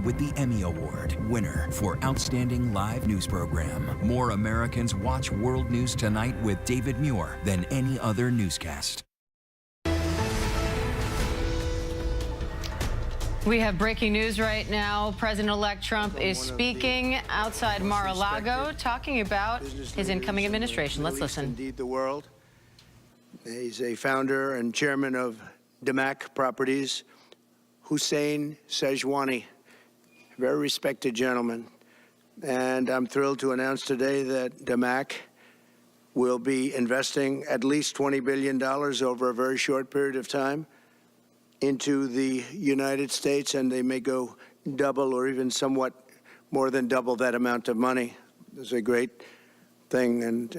with the Emmy Award winner for Outstanding Live News Program. More Americans watch World News Tonight with David Muir than any other newscast. We have breaking news right now. President-elect Trump is speaking outside Mar-a-Lago, talking about his incoming administration. Let's listen. Indeed, the world. He's a founder and chairman of DMAC Properties, Hussein Sejwani, very respected gentleman. And I'm thrilled to announce today that DMAC will be investing at least $20 billion over a very short period of time into the United States, and they may go double or even somewhat more than double that amount of money. It's a great thing, and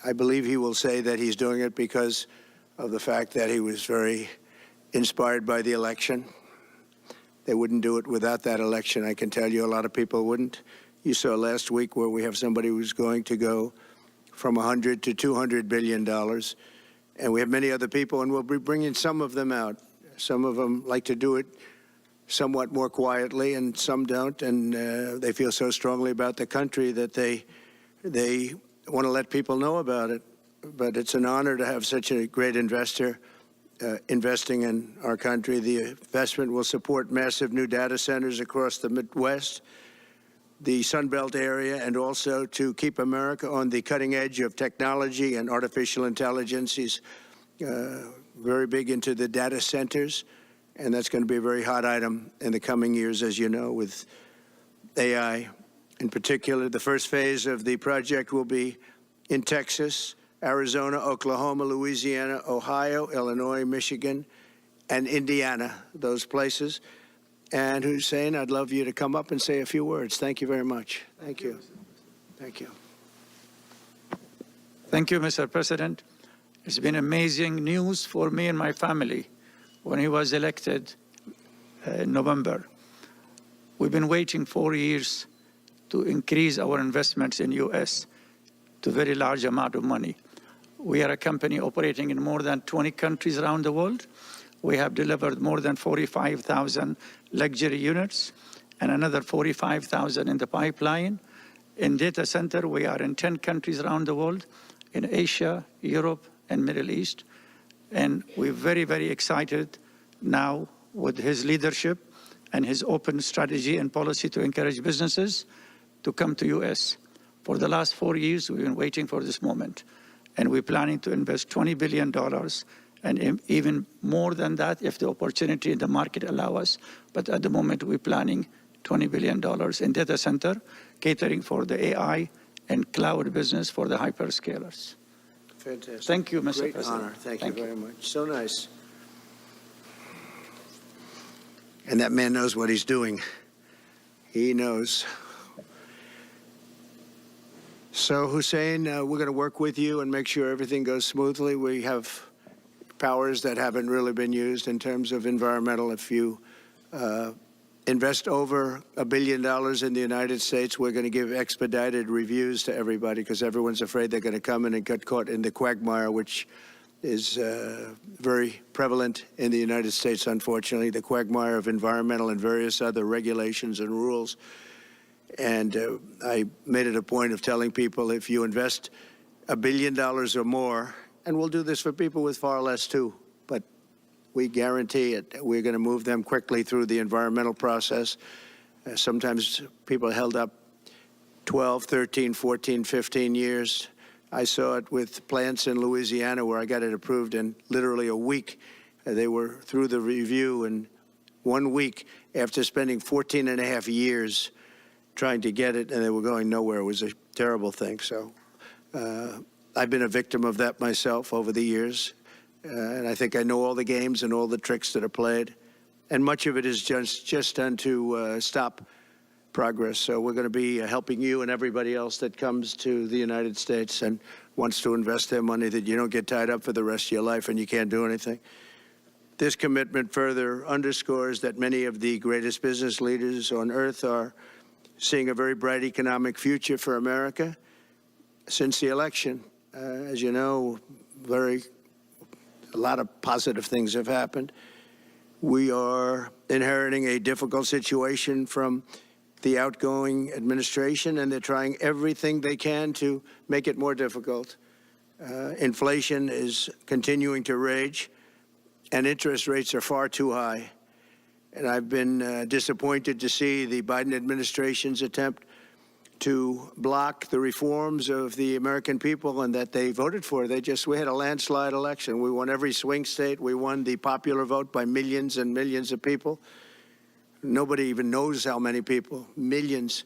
I believe he will say that he's doing it because of the fact that he was very inspired by the election. They wouldn't do it without that election, I can tell you. A lot of people wouldn't. You saw last week where we have somebody who's going to go from $100 to $200 billion, and we have many other people, and we'll be bringing some of them out. Some of them like to do it somewhat more quietly, and some don't, and they feel so strongly about the country that they want to let people know about it. But it's an honor to have such a great investor investing in our country. The investment will support massive new data centers across the Midwest, the Sun Belt area, and also to keep America on the cutting edge of technology and artificial intelligence. He's very big into the data centers, and that's going to be a very hot item in the coming years, as you know, with AI. In particular, the first phase of the project will be in Texas, Arizona, Oklahoma, Louisiana, Ohio, Illinois, Michigan, and Indiana, those places. And Hussein, I'd love you to come up and say a few words. Thank you very much. Thank you. Thank you. Thank you, Mr. President. It's been amazing news for me and my family when he was elected in November. We've been waiting 4 years to increase our investments in U.S. to a very large amount of money. We are a company operating in more than 20 countries around the world. We have delivered more than 45,000 luxury units and another 45,000 in the pipeline. In data center, we are in 10 countries around the world, in Asia, Europe, and Middle East. And we're very, very excited now with his leadership and his open strategy and policy to encourage businesses to come to U.S. For the last 4 years, we've been waiting for this moment. And we're planning to invest $20 billion and even more than that if the opportunity in the market allow us. But at the moment, we're planning $20 billion in data center, catering for the AI and cloud business for the hyperscalers. Fantastic. Thank you, Mr. Great President. honor. Thank you very much. So nice. And that man knows what he's doing. He knows. So, Hussein, we're going to work with you and make sure everything goes smoothly. We have powers that haven't really been used in terms of environmental. If you invest over $1 billion in the United States, we're going to give expedited reviews to everybody because everyone's afraid they're going to come in and get caught in the quagmire, which is very prevalent in the United States, unfortunately, the quagmire of environmental and various other regulations and rules. And I made it a point of telling people if you invest $1 billion or more, and we'll do this for people with far less too, but we guarantee it. We're going to move them quickly through the environmental process. Sometimes people held up 12, 13, 14, 15 years. I saw it with plants in Louisiana where I got it approved in literally a week. They were through the review in 1 week after spending 14 and a half years trying to get it, and they were going nowhere. It was a terrible thing. So I've been a victim of that myself over the years. And I think I know all the games and all the tricks that are played. And much of it is just done to stop progress. So we're going to be helping you and everybody else that comes to the United States and wants to invest their money, that you don't get tied up for the rest of your life and you can't do anything. This commitment further underscores that many of the greatest business leaders on earth are seeing a very bright economic future for America since the election. As you know, a lot of positive things have happened. We are inheriting a difficult situation from the outgoing administration, and they're trying everything they can to make it more difficult. Inflation is continuing to rage, and interest rates are far too high. And I've been disappointed to see the Biden administration's attempt to block the reforms of the American people and that they voted for. We had a landslide election. We won every swing state. We won the popular vote by millions and millions of people. Nobody even knows how many people, millions.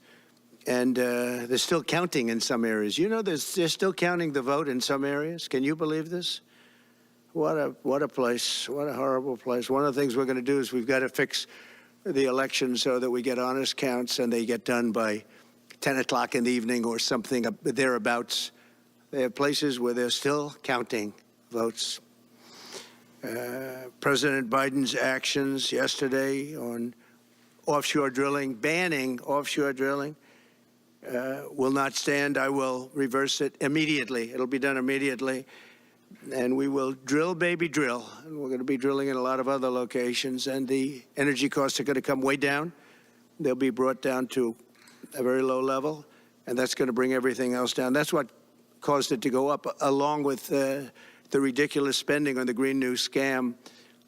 And they're still counting in some areas. You know, they're still counting the vote in some areas. Can you believe this? What a place. What a horrible place. One of the things we're going to do is we've got to fix the election so that we get honest counts and they get done by 10 o'clock in the evening or something thereabouts. They have places where they're still counting votes. President Biden's actions yesterday on offshore drilling, banning offshore drilling, will not stand. I will reverse it immediately. It'll be done immediately. And we will drill, baby, drill. And we're going to be drilling in a lot of other locations. And the energy costs are going to come way down. They'll be brought down to a very low level, and that's going to bring everything else down. That's what caused it to go up, along with the ridiculous spending on the Green New scam.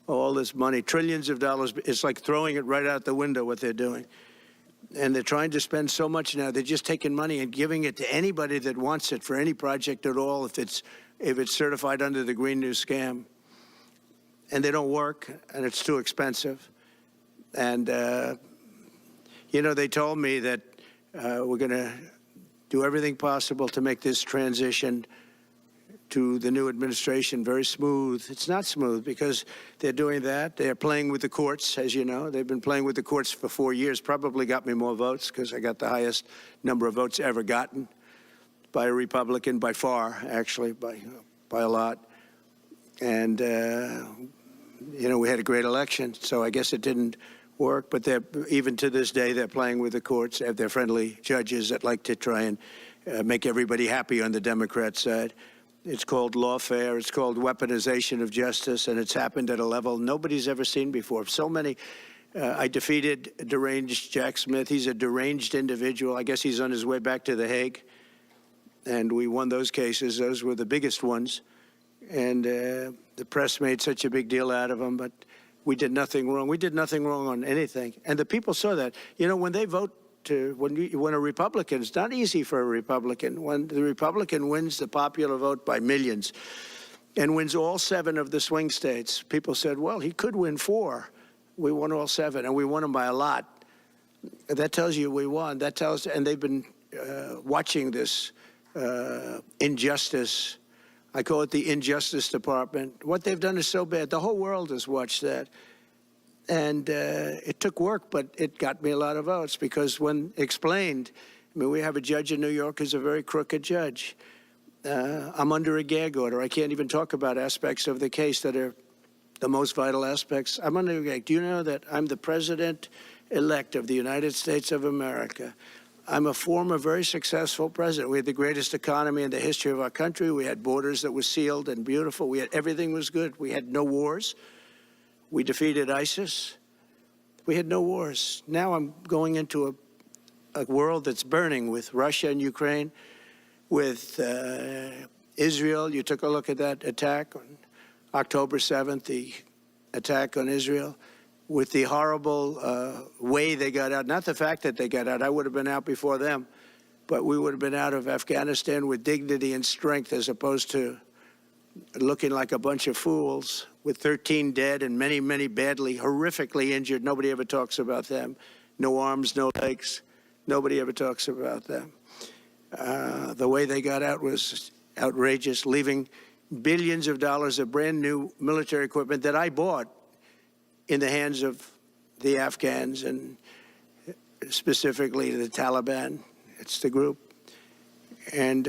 All this money, trillions of dollars. It's like throwing it right out the window, what they're doing. And they're trying to spend so much now. They're just taking money and giving it to anybody that wants it for any project at all, if it's certified under the Green New scam. And they don't work, and it's too expensive. And, you know, they told me that we're going to do everything possible to make this transition to the new administration very smooth. It's not smooth because they're doing that. They're playing with the courts, as you know. They've been playing with the courts for 4 years, probably got me more votes because I got the highest number of votes ever gotten by a Republican, by far, actually, by a lot. And, you know, we had a great election, so I guess it didn't work. But even to this day, they're playing with the courts. They have their friendly judges that like to try and make everybody happy on the Democrat side. It's called lawfare. It's called weaponization of justice, and it's happened at a level nobody's ever seen before. So many. I defeated deranged Jack Smith. He's a deranged individual. I guess he's on his way back to The Hague. And we won those cases. Those were the biggest ones. And the press made such a big deal out of them, but we did nothing wrong. We did nothing wrong on anything. And the people saw that. You know, when they vote when a Republican, it's not easy for a Republican. When the Republican wins the popular vote by millions and wins all 7 of the swing states, people said, well, he could win 4. We won all 7, and we won them by a lot. That tells you we won. That tells, and they've been watching this injustice. I call it the Injustice Department. What they've done is so bad. The whole world has watched that. And it took work, but it got me a lot of votes because when explained, I mean, we have a judge in New York who's a very crooked judge. I'm under a gag order. I can't even talk about aspects of the case that are the most vital aspects. I'm under a gag. Do you know that I'm the president-elect of the United States of America? I'm a former very successful president. We had the greatest economy in the history of our country. We had borders that were sealed and beautiful. Everything was good. We had no wars. We defeated ISIS. We had no wars. Now I'm going into a world that's burning with Russia and Ukraine, with Israel. You took a look at that attack on October 7th, the attack on Israel, with the horrible way they got out. Not the fact that they got out. I would have been out before them, but we would have been out of Afghanistan with dignity and strength as opposed to looking like a bunch of fools with 13 dead and many, many badly, horrifically injured. Nobody ever talks about them. No arms, no legs. Nobody ever talks about them. The way they got out was outrageous, leaving billions of dollars of brand new military equipment that I bought in the hands of the Afghans and specifically the Taliban. It's the group. And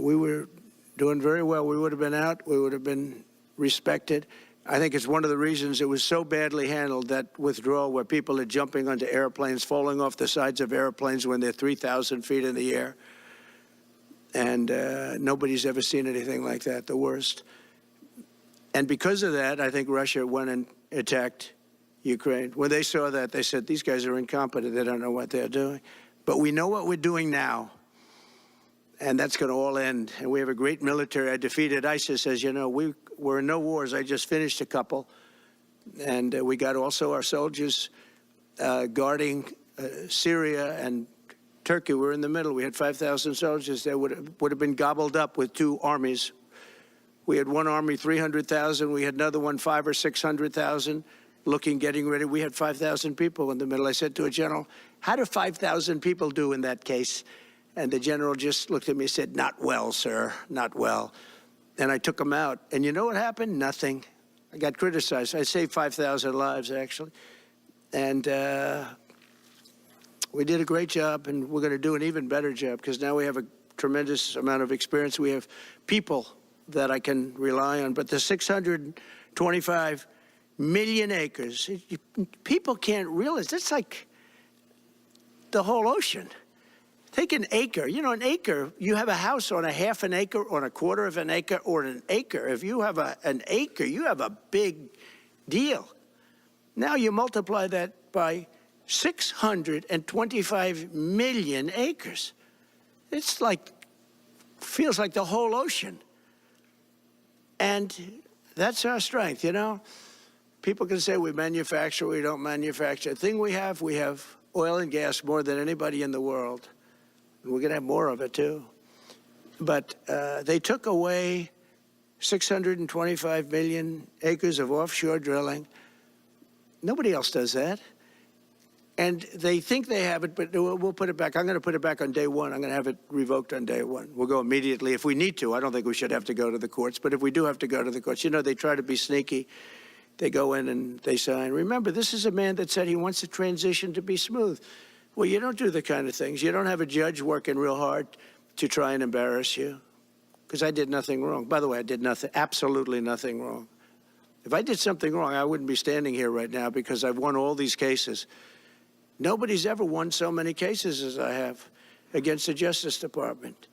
we were doing very well. We would have been out. We would have been respected. I think it's one of the reasons it was so badly handled, that withdrawal where people are jumping onto airplanes, falling off the sides of airplanes when they're 3,000 feet in the air. And nobody's ever seen anything like that, the worst. And because of that, I think Russia went and attacked Ukraine. When they saw that, they said, these guys are incompetent. They don't know what they're doing. But we know what we're doing now, and that's going to all end. And we have a great military. I defeated ISIS, as you know. We're in no wars. I just finished a couple. And we got also our soldiers guarding Syria and Turkey. We're in the middle. We had 5,000 soldiers. They would have been gobbled up with two armies. We had one army, 300,000. We had another one, 500,000 or 600,000, getting ready. We had 5,000 people in the middle. I said to a general, how do 5,000 people do in that case? And the general just looked at me and said, not well, sir, not well. And I took them out. And you know what happened? Nothing. I got criticized. I saved 5,000 lives, actually. And we did a great job, and we're going to do an even better job because now we have a tremendous amount of experience. We have people that I can rely on. But the 625 million acres, people can't realize, that's like the whole ocean. Take an acre. You know, an acre, you have a house on a half an acre, on a quarter of an acre, or an acre. If you have an acre, you have a big deal. Now you multiply that by 625 million acres. It's like, feels like the whole ocean. And that's our strength, you know. People can say we manufacture, we don't manufacture. The thing we have oil and gas more than anybody in the world. And we're going to have more of it, too. But they took away 625 million acres of offshore drilling. Nobody else does that. And they think they have it, but we'll put it back. I'm going to put it back on day one. I'm going to have it revoked on day one. We'll go immediately if we need to. I don't think we should have to go to the courts. But if we do have to go to the courts, you know, they try to be sneaky. They go in and they sign. Remember, this is a man that said he wants the transition to be smooth. Well, you don't do the kind of things. You don't have a judge working real hard to try and embarrass you. Because I did nothing wrong. By the way, I did nothing, absolutely nothing wrong. If I did something wrong, I wouldn't be standing here right now because I've won all these cases. Nobody's ever won so many cases as I have against the Justice Department.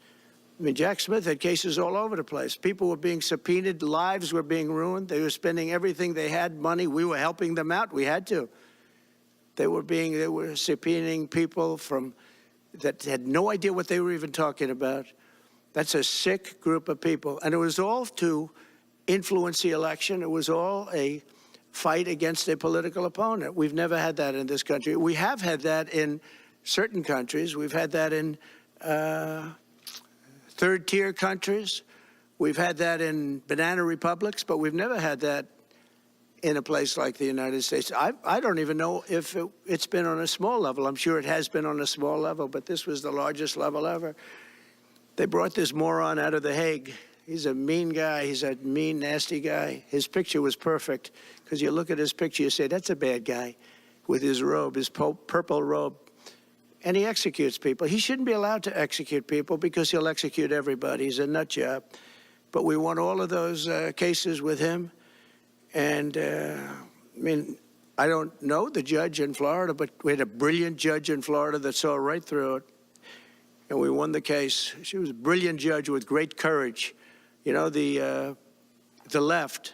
I mean, Jack Smith had cases all over the place. People were being subpoenaed. Lives were being ruined. They were spending everything they had, money. We were helping them out. We had to. They were subpoenaing people that had no idea what they were even talking about. That's a sick group of people. And it was all to influence the election. It was all a fight against a political opponent. We've never had that in this country. We have had that in certain countries. We've had that in third-tier countries. We've had that in banana republics, but we've never had that in a place like the United States. I don't even know if it's been on a small level. I'm sure it has been on a small level, but this was the largest level ever. They brought this moron out of The Hague. He's a mean guy. He's a mean, nasty guy. His picture was perfect because you look at his picture, you say, that's a bad guy with his robe, his purple robe. And he executes people. He shouldn't be allowed to execute people because he'll execute everybody. He's a nut job. But we won all of those cases with him. And, I mean, I don't know the judge in Florida, but we had a brilliant judge in Florida that saw right through it. And we won the case. She was a brilliant judge with great courage. You know, the left,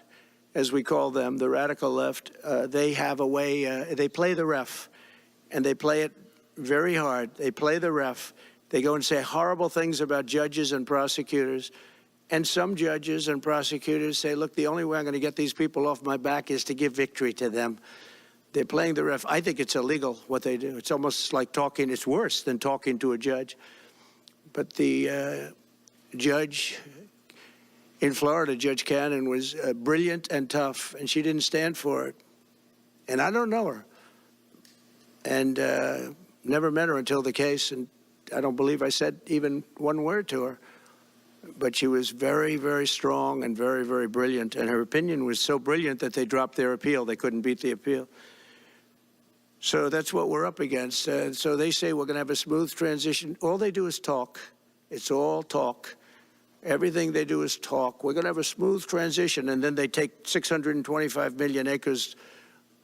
as we call them, the radical left, they have a way, they play the ref, and they play it very hard. They play the ref. They go and say horrible things about judges and prosecutors. And some judges and prosecutors say, look, the only way I'm going to get these people off my back is to give victory to them. They're playing the ref. I think it's illegal what they do. It's almost like talking. It's worse than talking to a judge. But the judge in Florida, Judge Cannon, was brilliant and tough, and she didn't stand for it. And I don't know her. And never met her until the case, and I don't believe I said even one word to her. But she was very, very strong and very, very brilliant. And her opinion was so brilliant that they dropped their appeal. They couldn't beat the appeal. So that's what we're up against. So they say we're going to have a smooth transition. All they do is talk. It's all talk. Everything they do is talk. We're going to have a smooth transition. And then they take 625 million acres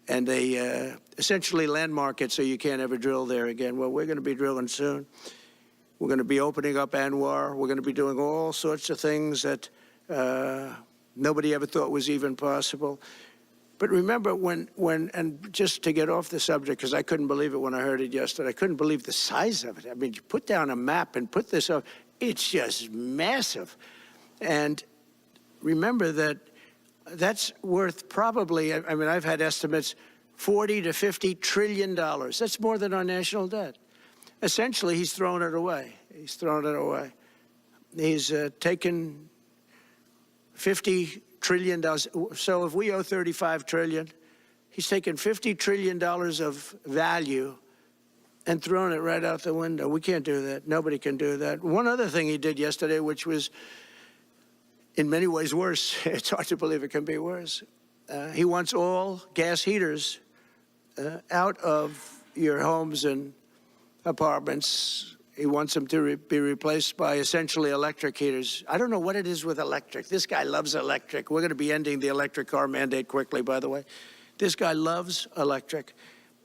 and they essentially landmark it so you can't ever drill there again. Well, we're going to be drilling soon. We're going to be opening up Anwar. We're going to be doing all sorts of things that nobody ever thought was even possible. But remember and just to get off the subject, because I couldn't believe it when I heard it yesterday, I couldn't believe the size of it. I mean, you put down a map and put this up, it's just massive. And remember that that's worth probably, I mean, I've had estimates, $40 to $50 trillion. That's more than our national debt. Essentially, he's thrown it away. He's thrown it away. He's taken $50 trillion. So if we owe $35 trillion, he's taken $50 trillion of value and thrown it right out the window. We can't do that. Nobody can do that. One other thing he did yesterday, which was in many ways worse, it's hard to believe it can be worse. He wants all gas heaters out of your homes and apartments. He wants them to be replaced by essentially electric heaters. I don't know what it is with electric. This guy loves electric. We're going to be ending the electric car mandate quickly, by the way. This guy loves electric.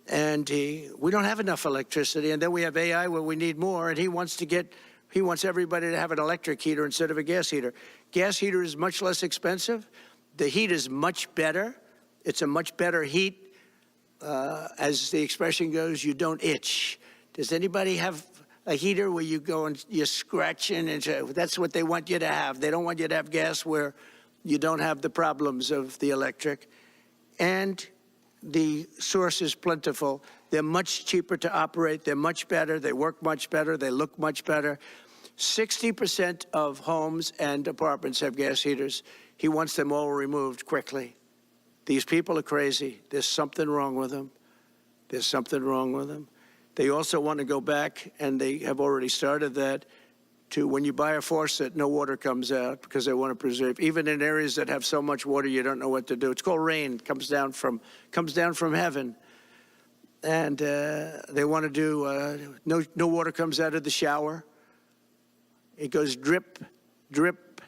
And we don't have enough electricity. And then we have AI where we need more. And he wants everybody to have an electric heater instead of a gas heater. Gas heater is much less expensive. The heat is much better. It's a much better heat. As the expression goes, you don't itch. Does anybody have a heater where you go and you're scratching? And that's what they want you to have. They don't want you to have gas where you don't have the problems of the electric. And the source is plentiful. They're much cheaper to operate. They're much better. They work much better. They look much better. 60% of homes and apartments have gas heaters. He wants them all removed quickly. These people are crazy. There's something wrong with them. There's something wrong with them. They also want to go back, and they have already started that, to when you buy a faucet, no water comes out because they want to preserve. Even in areas that have so much water, you don't know what to do. It's called rain. It comes down from heaven. And they want to do, no water comes out of the shower. It goes drip, drip,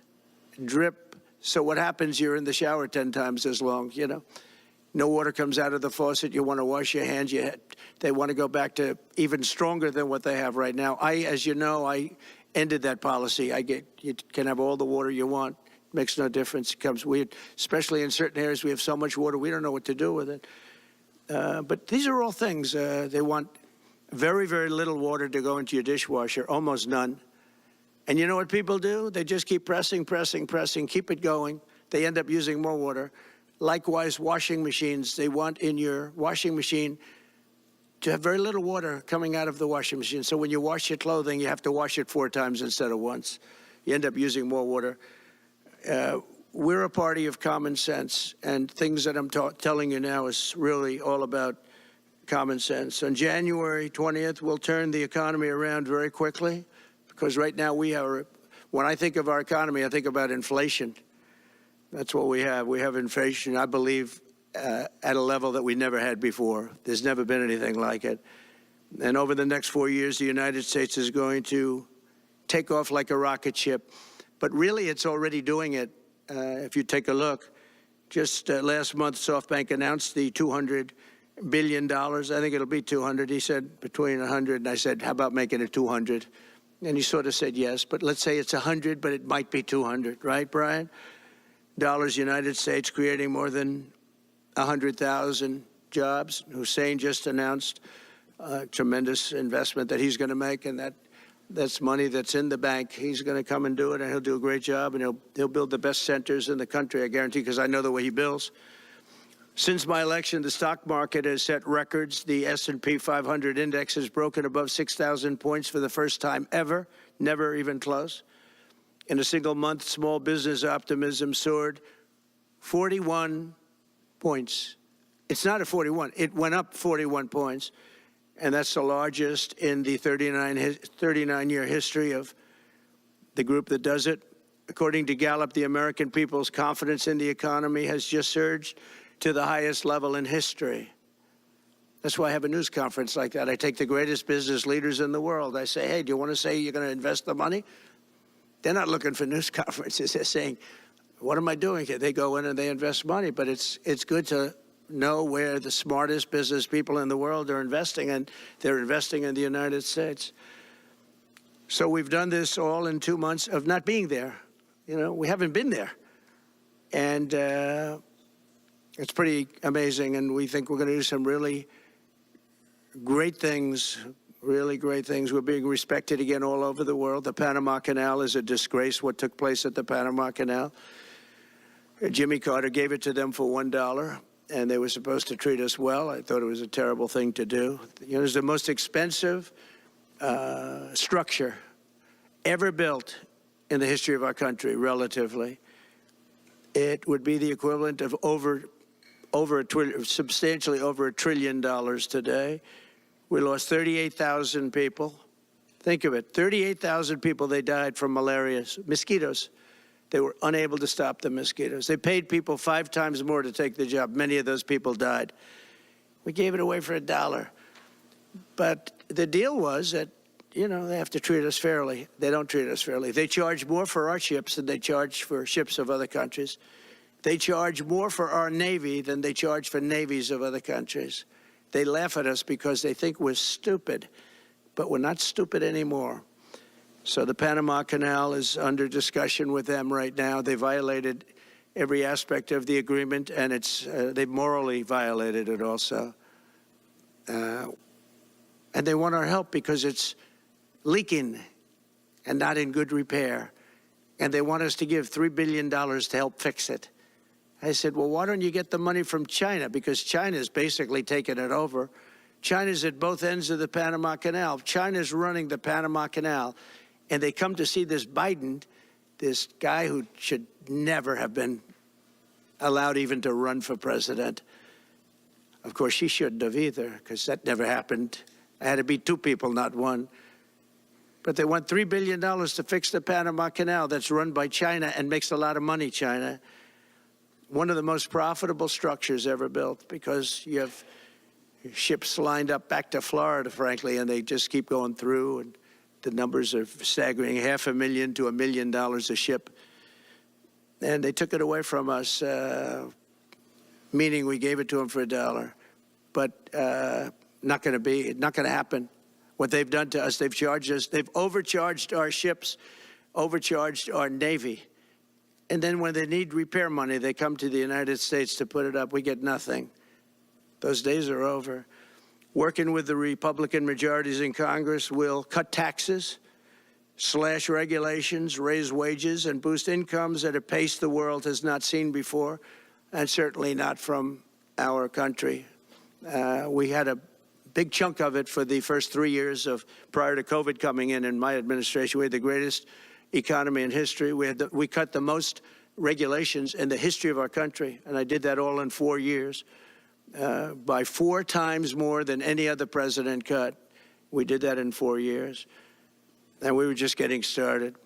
drip. So what happens, you're in the shower 10 times as long, you know. No water comes out of the faucet. You want to wash your hands. They want to go back to even stronger than what they have right now. As you know, I ended that policy. You can have all the water you want. Makes no difference. It comes weird, especially in certain areas. We have so much water, we don't know what to do with it. But these are all things. They want very, very little water to go into your dishwasher, almost none. And you know what people do? They just keep pressing, pressing, pressing, keep it going. They end up using more water. Likewise, washing machines. They want in your washing machine to have very little water coming out of the washing machine. So when you wash your clothing, you have to wash it 4 times instead of once. You end up using more water. We're a party of common sense, and things that I'm telling you now is really all about common sense. On January 20th, we'll turn the economy around very quickly, because right now when I think of our economy, I think about inflation. That's what we have. We have inflation, I believe, at a level that we never had before. There's never been anything like it. And over the next 4 years, the United States is going to take off like a rocket ship. But really, it's already doing it. If you take a look, just last month, SoftBank announced the $200 billion. I think it'll be 200. He said between 100, and I said, how about making it 200? And he sort of said yes, but let's say it's 100, but it might be 200, right, Brian? Dollars, United States, creating more than 100,000 jobs. Hussein just announced a tremendous investment that he's going to make, and that's money that's in the bank. He's going to come and do it, and he'll do a great job, and he'll build the best centers in the country, I guarantee, because I know the way he builds. Since my election, the stock market has set records. The S&P 500 index has broken above 6,000 points for the first time ever, never even close. In a single month, small business optimism soared 41 points. It's not a 41. It went up 41 points. And that's the largest in the 39-year history of the group that does it. According to Gallup, the American people's confidence in the economy has just surged to the highest level in history. That's why I have a news conference like that. I take the greatest business leaders in the world. I say, hey, do you want to say you're going to invest the money? They're not looking for news conferences. They're saying, what am I doing here? They go in and they invest money. But it's good to know where the smartest business people in the world are investing, and they're investing in the United States. So we've done this all in 2 months of not being there. You know, we haven't been there. And It's pretty amazing, and we think we're going to do some really great things, really great things. We're being respected again all over the world. The Panama Canal is a disgrace, what took place at the Panama Canal. Jimmy Carter gave it to them for $1, and they were supposed to treat us well. I thought it was a terrible thing to do. You know, it's the most expensive structure ever built in the history of our country, relatively. It would be the equivalent of substantially over $1 trillion today. We lost 38,000 people. Think of it, 38,000 people, they died from malaria, mosquitoes. They were unable to stop the mosquitoes. They paid people 5 times more to take the job. Many of those people died. We gave it away for $1. But the deal was that, you know, they have to treat us fairly. They don't treat us fairly. They charge more for our ships than they charge for ships of other countries. They charge more for our Navy than they charge for navies of other countries. They laugh at us because they think we're stupid, but we're not stupid anymore. So the Panama Canal is under discussion with them right now. They violated every aspect of the agreement, and they morally violated it also. And they want our help because it's leaking and not in good repair. And they want us to give $3 billion to help fix it. I said, well, why don't you get the money from China? Because China's basically taken it over. China's at both ends of the Panama Canal. China's running the Panama Canal. And they come to see this Biden, this guy who should never have been allowed even to run for president. Of course, she shouldn't have either, because that never happened. I had to be 2 people, not 1. But they want $3 billion to fix the Panama Canal that's run by China and makes a lot of money, China. One of the most profitable structures ever built, because you have ships lined up back to Florida, frankly, and they just keep going through. And the numbers are staggering, $500,000 to $1 million a ship. And they took it away from us, meaning we gave it to them for $1. But not going to happen. What they've done to us, they've charged us, they've overcharged our ships, overcharged our Navy. And then when they need repair money, they come to the United States to put it up. We get nothing. Those days are over. Working with the Republican majorities in Congress, will cut taxes, slash regulations, raise wages, and boost incomes at a pace the world has not seen before, and certainly not from our country. We had a big chunk of it for the first 3 years prior to COVID coming in my administration. We had the greatest economy in history. We cut the most regulations in the history of our country, and I did that all in 4 years, by 4 times more than any other president cut. We did that in 4 years, and we were just getting started.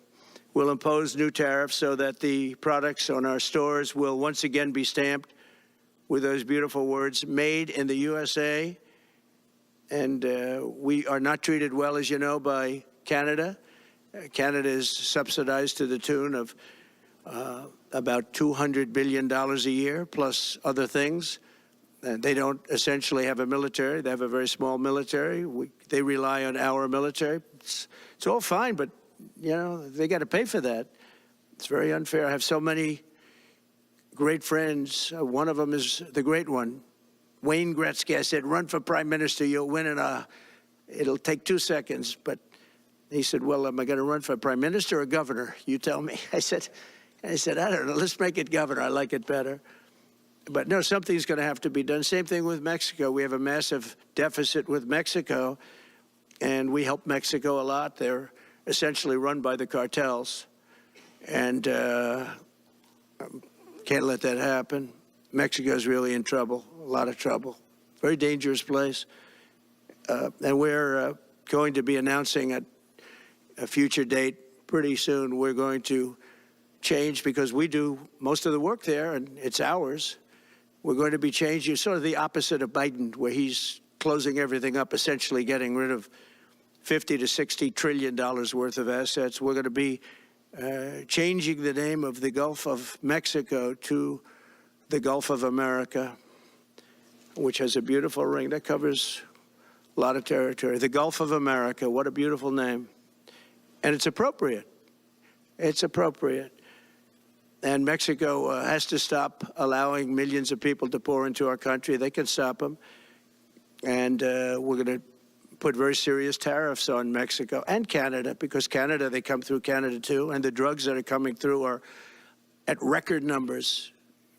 We'll impose new tariffs so that the products on our stores will once again be stamped with those beautiful words, made in the USA. And we are not treated well, as you know, by Canada. Canada is subsidized to the tune of about $200 billion a year, plus other things. They don't essentially have a military. They have a very small military. They rely on our military. It's all fine, but, you know, they got to pay for that. It's very unfair. I have so many great friends. One of them is the great one, Wayne Gretzky. I said, run for prime minister, you'll win it'll take 2 seconds. But he said, well, am I going to run for prime minister or governor? You tell me. I said, I don't know, let's make it governor. I like it better. But no, something's going to have to be done. Same thing with Mexico. We have a massive deficit with Mexico, and we help Mexico a lot. They're essentially run by the cartels, and can't let that happen. Mexico's really in trouble, a lot of trouble. Very dangerous place. And we're going to be announcing at a future date pretty soon. We're going to change, because we do most of the work there, and it's ours. We're going to be changing, sort of the opposite of Biden, where he's closing everything up, essentially getting rid of $50 to $60 trillion worth of assets. We're going to be changing the name of the Gulf of Mexico to the Gulf of America, which has a beautiful ring that covers a lot of territory. The Gulf of America, what a beautiful name. And it's appropriate. It's appropriate. And Mexico has to stop allowing millions of people to pour into our country. They can stop them. And we're going to put very serious tariffs on Mexico and Canada, because Canada, they come through Canada too. And the drugs that are coming through are at record numbers,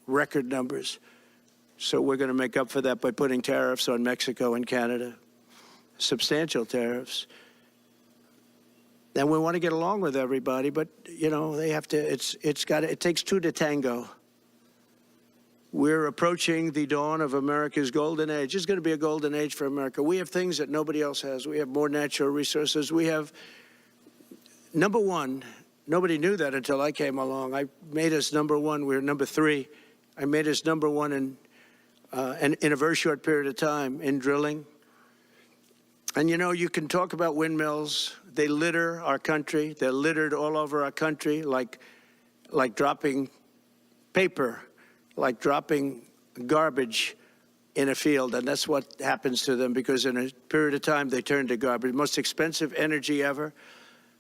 record numbers. So we're going to make up for that by putting tariffs on Mexico and Canada, substantial tariffs. And we want to get along with everybody, but, you know, they have to, it takes two to tango. We're approaching the dawn of America's golden age. It's going to be a golden age for America. We have things that nobody else has. We have more natural resources. We have, number one, nobody knew that until I came along. I made us number one. We're number three. I made us number one in a very short period of time in drilling. And, you know, you can talk about windmills. They litter our country. They're littered all over our country, like dropping paper, like dropping garbage in a field. And that's what happens to them, because in a period of time, they turn to garbage. Most expensive energy ever.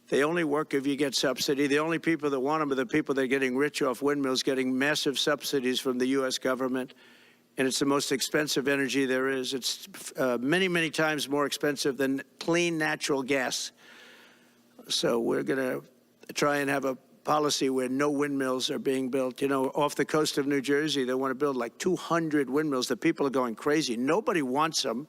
They only work if you get subsidy. The only people that want them are the people that are getting rich off windmills, getting massive subsidies from the U.S. government. And it's the most expensive energy there is. It's many, many times more expensive than clean natural gas. So we're going to try and have a policy where no windmills are being built. You know, off the coast of New Jersey, they want to build like 200 windmills. The people are going crazy. Nobody wants them,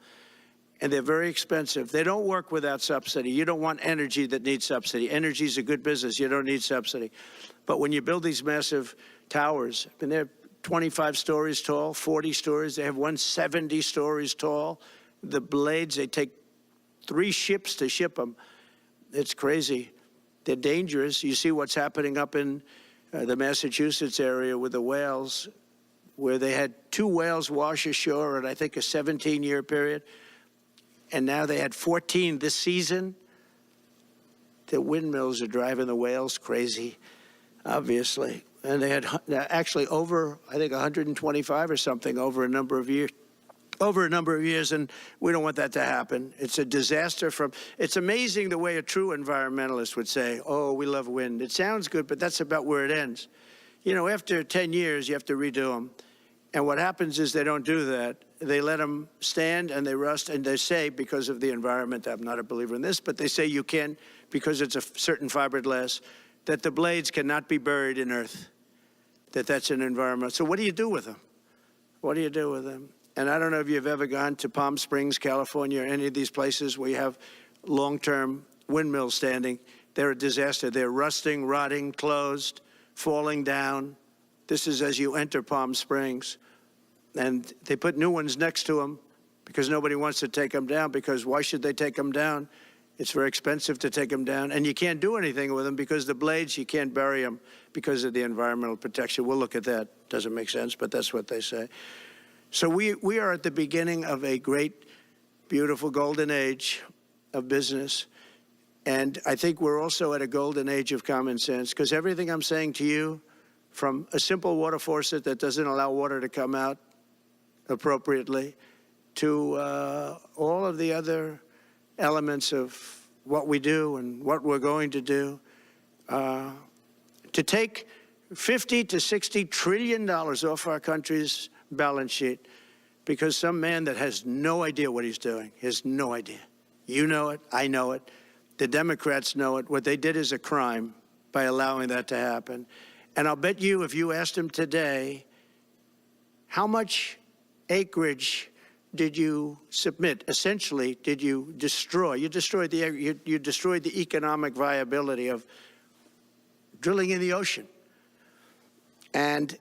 and they're very expensive. They don't work without subsidy. You don't want energy that needs subsidy. Energy is a good business. You don't need subsidy. But when you build these massive towers, I mean, they're 25 stories tall, 40 stories. They have 170 stories tall. The blades, they take 3 ships to ship them. It's crazy. They're dangerous. You see what's happening up in the Massachusetts area with the whales, where they had 2 whales wash ashore in, I think, a 17-year period. And now they had 14 this season. The windmills are driving the whales crazy, obviously. And they had actually over, I think, 125 or something over a number of years. And we don't want that to happen. It's a disaster it's amazing the way a true environmentalist would say, oh, we love wind. It sounds good, but that's about where it ends. You know, after 10 years, you have to redo them. And what happens is they don't do that. They let them stand and they rust, and they say, because of the environment, I'm not a believer in this, but they say you can, because it's a certain fiberglass, that the blades cannot be buried in earth, that's an environment. So what do you do with them? What do you do with them? And I don't know if you've ever gone to Palm Springs, California, or any of these places where you have long-term windmills standing. They're a disaster. They're rusting, rotting, closed, falling down. This is as you enter Palm Springs. And they put new ones next to them because nobody wants to take them down, because why should they take them down? It's very expensive to take them down, and you can't do anything with them because the blades, you can't bury them because of the environmental protection. We'll look at that. Doesn't make sense, but that's what they say. So we are at the beginning of a great, beautiful golden age of business, and I think we're also at a golden age of common sense, because everything I'm saying to you, from a simple water faucet that doesn't allow water to come out appropriately, to all of the other elements of what we do and what we're going to do, to take $50 to $60 trillion off our country's balance sheet because some man that has no idea what he's doing, has no idea. You know it, I know it, the Democrats know it. What they did is a crime by allowing that to happen. And I'll bet you, if you asked him today, how much acreage did you submit? Essentially, did you destroy? You destroyed the economic viability of drilling in the ocean. And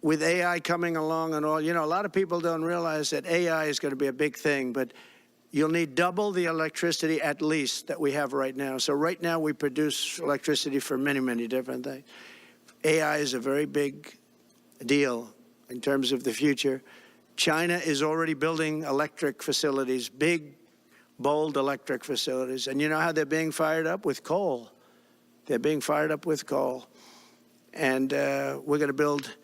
with AI coming along and all, you know, a lot of people don't realize that AI is going to be a big thing, but you'll need double the electricity at least that we have right now. So right now we produce electricity for many, many different things. AI is a very big deal in terms of the future. China is already building electric facilities, big, bold electric facilities. And you know how they're being fired up? With coal. They're being fired up with coal. And we're going to build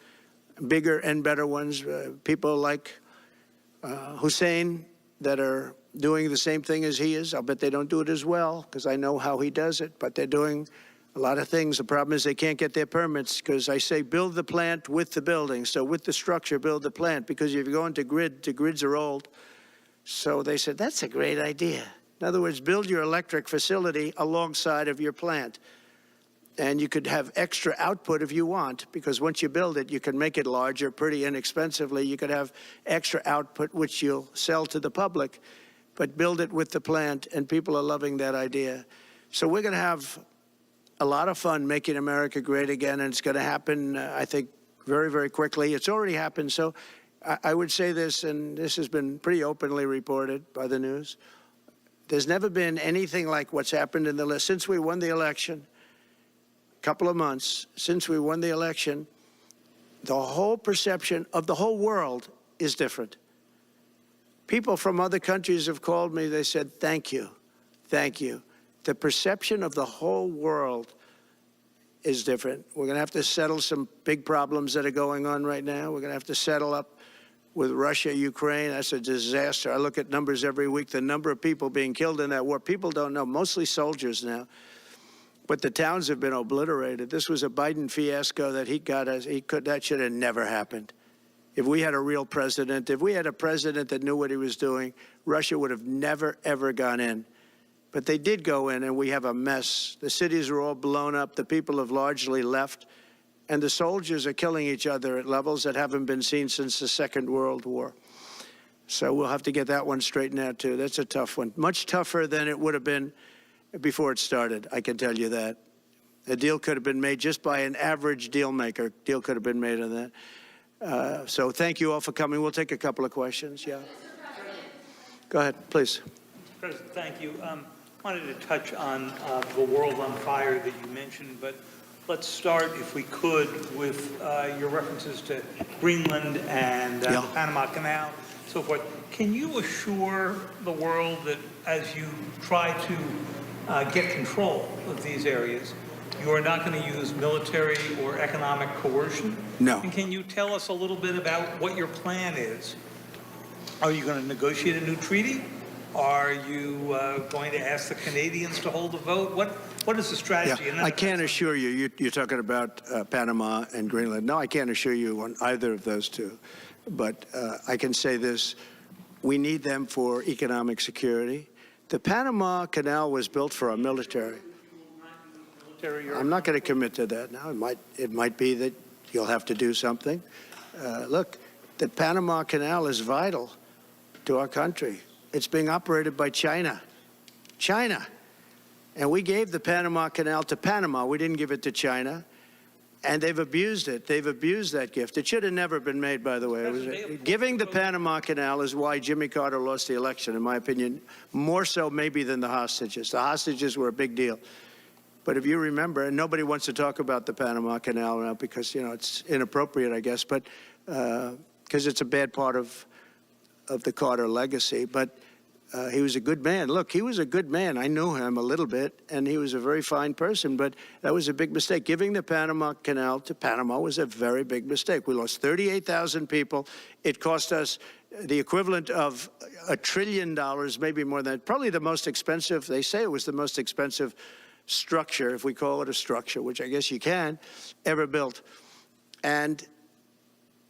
bigger and better ones. People like Hussein that are doing the same thing as he is. I'll bet they don't do it as well, because I know how he does it. But they're doing A lot of things, the problem is they can't get their permits because I say build the plant with the building. So with the structure, build the plant, because if you go into grid, the grids are old. So they said, that's a great idea. In other words, build your electric facility alongside of your plant. And you could have extra output if you want, because once you build it, you can make it larger pretty inexpensively. You could have extra output, which you'll sell to the public, but build it with the plant, and people are loving that idea. So we're going to have a lot of fun making America great again, and it's going to happen, I think, very, very quickly. It's already happened. So I would say this, and this has been pretty openly reported by the news. There's never been anything like what's happened in the list since we won the election. Couple of months since we won the election, the whole perception of the whole world is different. People from other countries have called me. They said, thank you, thank you. The perception of the whole world is different. We're going to have to settle some big problems that are going on right now. We're going to have to settle up with Russia, Ukraine. That's a disaster. I look at numbers every week, the number of people being killed in that war. People don't know, mostly soldiers now. But the towns have been obliterated. This was a Biden fiasco that that should have never happened. If we had a real president, if we had a president that knew what he was doing, Russia would have never, ever gone in. But they did go in, and we have a mess. The cities are all blown up. The people have largely left. And the soldiers are killing each other at levels that haven't been seen since the Second World War. So we'll have to get that one straightened out, too. That's a tough one. Much tougher than it would have been before it started, I can tell you that. A deal could have been made just by an average deal maker. Deal could have been made on that. So thank you all for coming. We'll take a couple of questions. Yeah. Go ahead, please. Mr. President, thank you. I wanted to touch on the world on fire that you mentioned, but let's start, if we could, with your references to Greenland and the Panama Canal, so forth. Can you assure the world that as you try to get control of these areas, you are not going to use military or economic coercion? No. And can you tell us a little bit about what your plan is? Are you going to negotiate a new treaty? Are you going to ask the Canadians to hold a vote? What is the strategy? Yeah, I can't assure you, you're talking about Panama and Greenland. No, I can't assure you on either of those two. But I can say this, we need them for economic security. The Panama Canal was built for our military. I'm not going to commit to that now. It might be that you'll have to do something. Look, the Panama Canal is vital to our country. It's being operated by China. China. And we gave the Panama Canal to Panama. We didn't give it to China. And they've abused it. They've abused that gift. It should have never been made, by the way. Giving the Panama Canal is why Jimmy Carter lost the election, in my opinion, more so maybe than the hostages. The hostages were a big deal. But if you remember, and nobody wants to talk about the Panama Canal now because, you know, it's inappropriate, I guess, but because it's a bad part of the Carter legacy. But he was a good man. Look, he was a good man. I knew him a little bit, and he was a very fine person, but that was a big mistake. Giving the Panama Canal to Panama was a very big mistake. We lost 38,000 people. It cost us the equivalent of $1 trillion, maybe more than that. Probably the most expensive, they say it was the most expensive structure, if we call it a structure, which I guess you can, ever built. And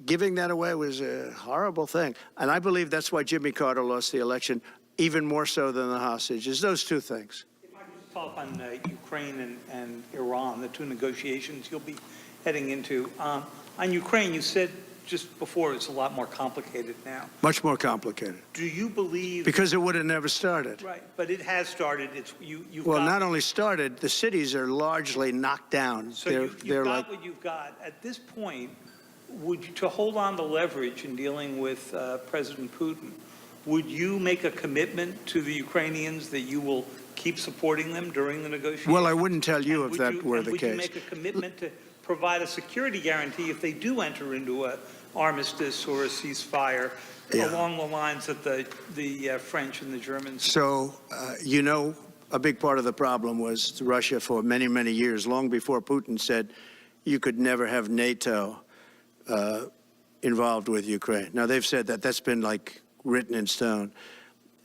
giving that away was a horrible thing. And I believe that's why Jimmy Carter lost the election, even more so than the hostages. Those two things. If I could just follow up on Ukraine and Iran, the two negotiations you'll be heading into. On Ukraine, you said just before it's a lot more complicated now. Much more complicated. Do you believe... Because it would have never started. Right, but it has started. Well, not only started, the cities are largely knocked down. So you've got what you've got. At this point, to hold on to leverage in dealing with President Putin, would you make a commitment to the Ukrainians that you will keep supporting them during the negotiations? Well, I wouldn't tell you if that were the case. Would you make a commitment to provide a security guarantee if they do enter into an armistice or a ceasefire along the lines that the French and the Germans? So, you know, a big part of the problem was Russia for many, many years, long before Putin said you could never have NATO involved with Ukraine. Now, they've said that. That's been like written in stone.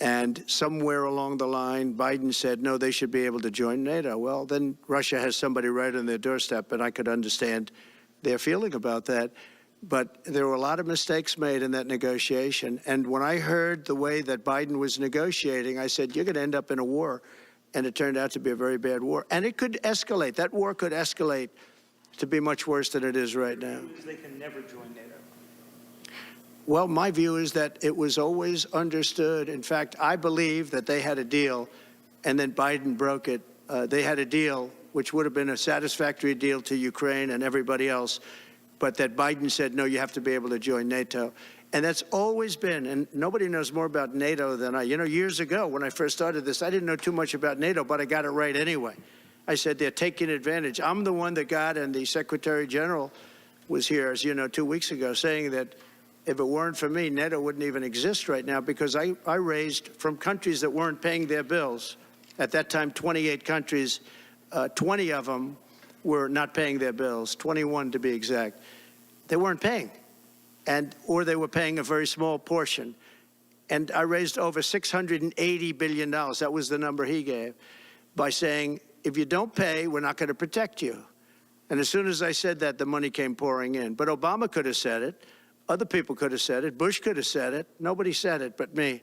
And somewhere along the line, Biden said, no, they should be able to join NATO. Well, then Russia has somebody right on their doorstep, and I could understand their feeling about that. But there were a lot of mistakes made in that negotiation. And when I heard the way that Biden was negotiating, I said, you're going to end up in a war. And it turned out to be a very bad war. And it could escalate. That war could escalate to be much worse than it is right now. They can never join NATO. Well, my view is that it was always understood. In fact, I believe that they had a deal, and then Biden broke it. They had a deal, which would have been a satisfactory deal to Ukraine and everybody else, but that Biden said, no, you have to be able to join NATO. And that's always been, and nobody knows more about NATO than I. You know, years ago, when I first started this, I didn't know too much about NATO, but I got it right anyway. I said, they're taking advantage. I'm the one that got, and the Secretary General was here, as you know, 2 weeks ago, saying that if it weren't for me, NATO wouldn't even exist right now, because I raised from countries that weren't paying their bills. At that time, 28 countries, 20 of them were not paying their bills, 21 to be exact. They weren't paying, or they were paying a very small portion. And I raised over $680 billion. That was the number he gave, by saying, if you don't pay, we're not going to protect you. And as soon as I said that, the money came pouring in. But Obama could have said it. Other people could have said it. Bush could have said it. Nobody said it but me.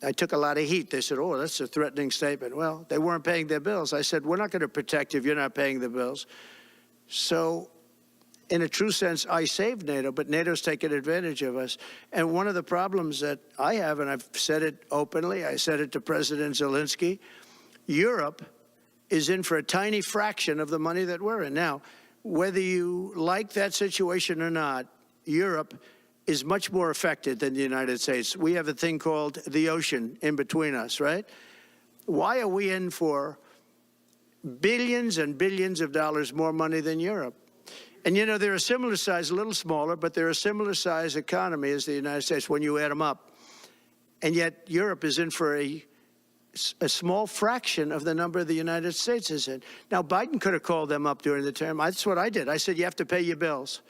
I took a lot of heat. They said, oh, that's a threatening statement. Well, they weren't paying their bills. I said, we're not going to protect you if you're not paying the bills. So in a true sense, I saved NATO, but NATO's taken advantage of us. And one of the problems that I have, and I've said it openly, I said it to President Zelensky, Europe is in for a tiny fraction of the money that we're in. Now, whether you like that situation or not, Europe is much more affected than the United States. We have a thing called the ocean in between us, right? Why are we in for billions and billions of dollars more money than Europe? And, you know, they're a similar size, a little smaller, but they're a similar size economy as the United States when you add them up. And yet Europe is in for a small fraction of the number the United States is in. Now, Biden could have called them up during the term. That's what I did. I said, you have to pay your bills.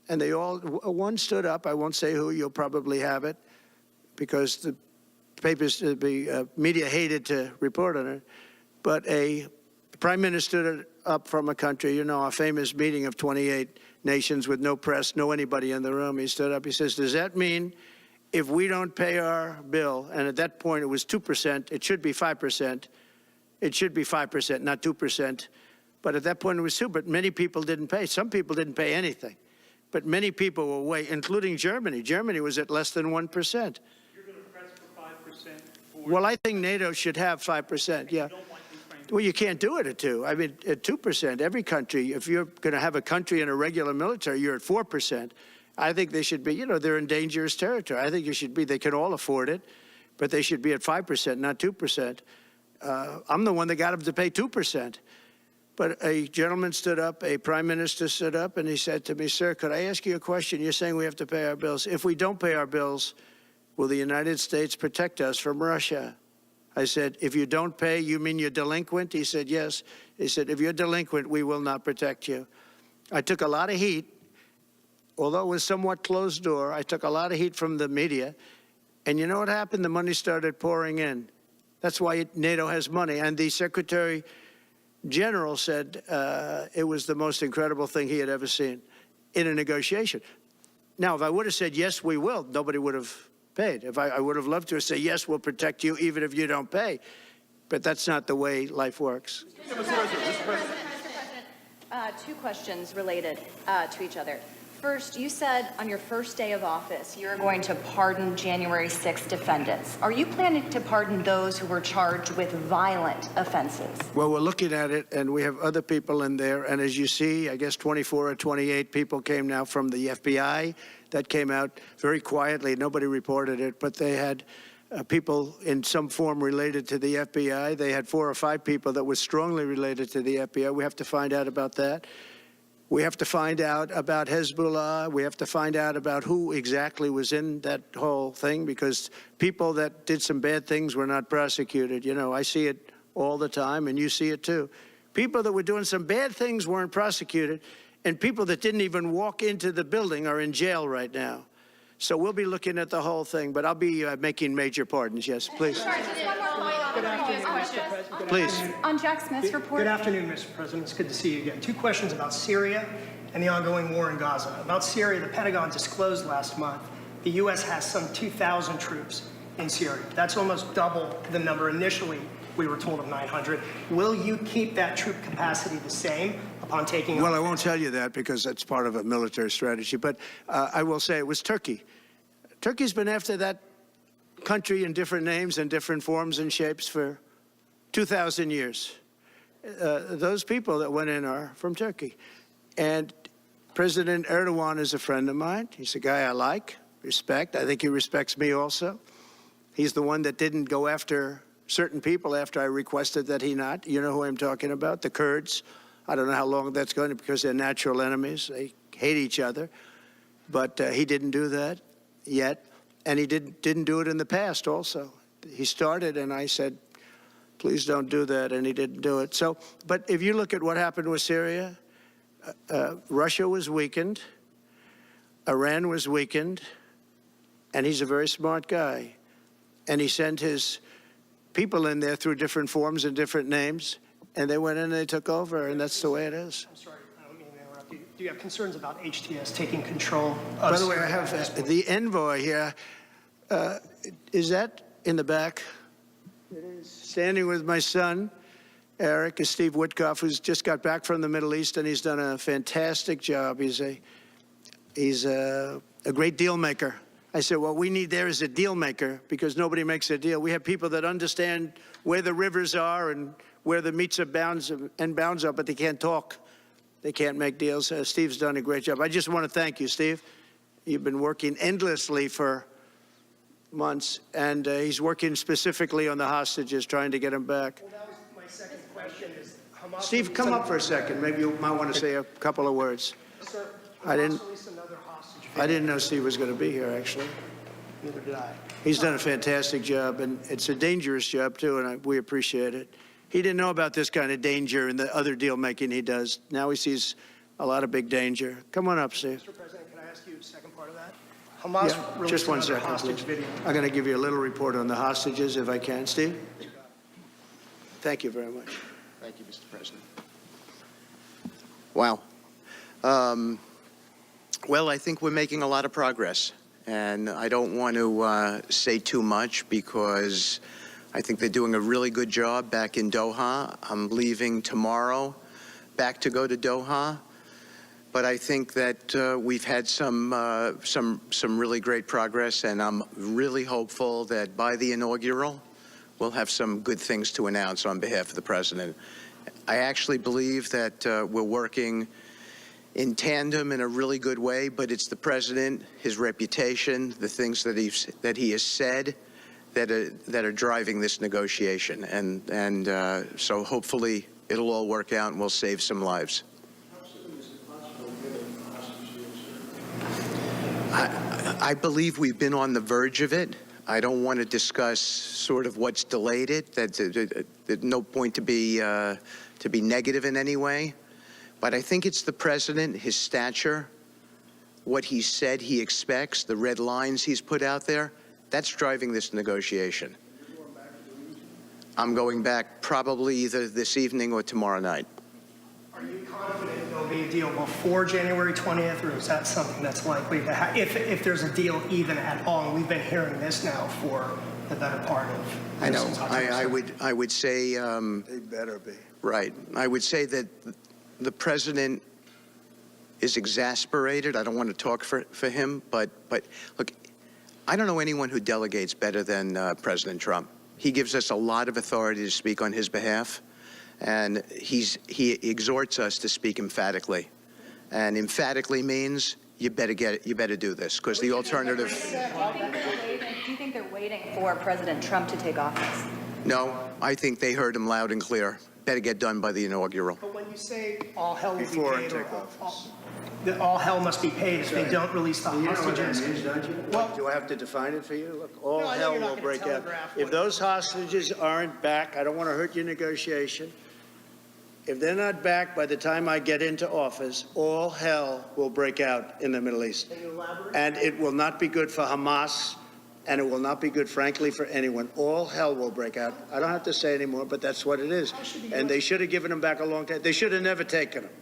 And they all, one stood up. I won't say who. You'll probably have it, because the papers, the media hated to report on it. But a prime minister stood up from a country, you know, a famous meeting of 28 nations with no press, no anybody in the room. He stood up. He says, does that mean if we don't pay our bill, and at that point it was 2%, it should be 5%. It should be 5%, not 2%. But at that point it was 2%. But many people didn't pay. Some people didn't pay anything. But many people were way, including Germany. Germany was at less than 1%. You're going to press for 5%? Well, I think NATO should have 5%, yeah. Well, you can't do it at 2%. I mean, at 2%, every country, if you're going to have a country in a regular military, you're at 4%. I think they should be, you know, they're in dangerous territory. I think you should be, they can all afford it, but they should be at 5%, not 2%. I'm the one that got them to pay 2%. But a gentleman stood up, a prime minister stood up, and he said to me, sir, could I ask you a question? You're saying we have to pay our bills. If we don't pay our bills, will the United States protect us from Russia? I said, if you don't pay, you mean you're delinquent? He said, yes. He said, if you're delinquent, we will not protect you. I took a lot of heat. Although it was somewhat closed door, I took a lot of heat from the media. And you know what happened? The money started pouring in. That's why NATO has money. And the Secretary General said it was the most incredible thing he had ever seen in a negotiation. Now, if I would have said, yes, we will, nobody would have paid. If I would have loved to say, yes, we'll protect you even if you don't pay. But that's not the way life works. Mr. President, two questions related to each other. First, you said on your first day of office, you're going to pardon January 6th defendants. Are you planning to pardon those who were charged with violent offenses? Well, we're looking at it, and we have other people in there. And as you see, I guess 24 or 28 people came now from the FBI. That came out very quietly. Nobody reported it, but they had people in some form related to the FBI. They had 4 or 5 people that were strongly related to the FBI. We have to find out about that. We have to find out about Hezbollah. We have to find out about who exactly was in that whole thing, because people that did some bad things were not prosecuted. You know, I see it all the time, and you see it too. People that were doing some bad things weren't prosecuted, and people that didn't even walk into the building are in jail right now. So we'll be looking at the whole thing, but I'll be making major pardons. Yes, please. Please. On Jack Smith's report. Good afternoon, Mr. President. It's good to see you again. Two questions about Syria and the ongoing war in Gaza. About Syria, the Pentagon disclosed last month the U.S. has some 2,000 troops in Syria. That's almost double the number initially we were told of 900. Will you keep that troop capacity the same upon taking over? Well, I won't tell you that because that's part of a military strategy, but I will say it was Turkey. Turkey's been after that country in different names and different forms and shapes for 2,000 years. Those people that went in are from Turkey. And President Erdogan is a friend of mine. He's a guy I like, respect. I think he respects me also. He's the one that didn't go after certain people after I requested that he not. You know who I'm talking about, the Kurds. I don't know how long that's going to, because they're natural enemies. They hate each other. But he didn't do that yet. And he didn't do it in the past also. He started, and I said, please don't do that, and he didn't do it. So, but if you look at what happened with Syria, Russia was weakened, Iran was weakened, and he's a very smart guy. And he sent his people in there through different forms and different names, and they went in and they took over, and that's the way it is. I'm sorry, I don't mean to interrupt you. Do you have concerns about HTS taking control of By the way, Syria I have at this point? the envoy here. Is that in the back? It is. Standing with my son, Eric, is Steve Witkoff, who's just got back from the Middle East, and he's done a fantastic job. He's a great deal maker. I said, what we need there is a deal maker, because nobody makes a deal. We have people that understand where the rivers are and where the meets and bounds are, but they can't talk. They can't make deals. Steve's done a great job. I just want to thank you, Steve. You've been working endlessly for months, and he's working specifically on the hostages, trying to get them back. Well, that was my second question. Is Hamas Steve, come up for a second. Maybe you might want to say a couple of words. Sir, I didn't- Hamas released another hostage I didn't know Steve was going to be here, actually. Neither did I. He's done a fantastic job, and it's a dangerous job, too, and we appreciate it. He didn't know about this kind of danger and the other deal-making he does. Now he sees a lot of big danger. Come on up, Steve. Mr. President, can I ask you a second part of that? Hamas Yeah, released just one another second, hostage please. video. I'm going to give you a little report on the hostages, if I can. Steve? Thank you very much. Thank you, Mr. President. Wow. Well, I think we're making a lot of progress, and I don't want to say too much because I think they're doing a really good job back in Doha. I'm leaving tomorrow back to go to Doha, but I think that we've had some really great progress, and I'm really hopeful that by the inaugural, we'll have some good things to announce on behalf of the President. I actually believe that we're working in tandem in a really good way, but it's the President, his reputation, the things that he has said that are driving this negotiation, and so hopefully it'll all work out and we'll save some lives. I believe we've been on the verge of it. I don't want to discuss sort of what's delayed it. There's no point to be negative in any way. But I think it's the President, his stature, what he said he expects, the red lines he's put out there, that's driving this negotiation. I'm going back probably either this evening or tomorrow night. Are you confident there'll be a deal before January 20th, or is that something that's likely to happen, if there's a deal even at all? And we've been hearing this now for the better part of... I know. I would say... They better be. Right. I would say that the President is exasperated. I don't want to talk for him, but look, I don't know anyone who delegates better than President Trump. He gives us a lot of authority to speak on his behalf, and he exhorts us to speak emphatically. And emphatically means you better get it, you better do this, because the alternative... Do you think they're waiting for President Trump to take office? No, I think they heard him loud and clear. Better get done by the inaugural. But when you say all hell will be Before I paid, take office. that all hell must be paid if they don't release the You know what that hostages. means, don't you? Well- Do I have to define it for you? Look, all No, I know hell you're not will gonna break out. telegraph If what- those hostages aren't back, I don't want to hurt your negotiation. If they're not back by the time I get into office, all hell will break out in the Middle East. Can you elaborate? And it will not be good for Hamas, and it will not be good, frankly, for anyone. All hell will break out. I don't have to say anymore, but that's what it is. And they should have given them back a long time. They should have never taken them.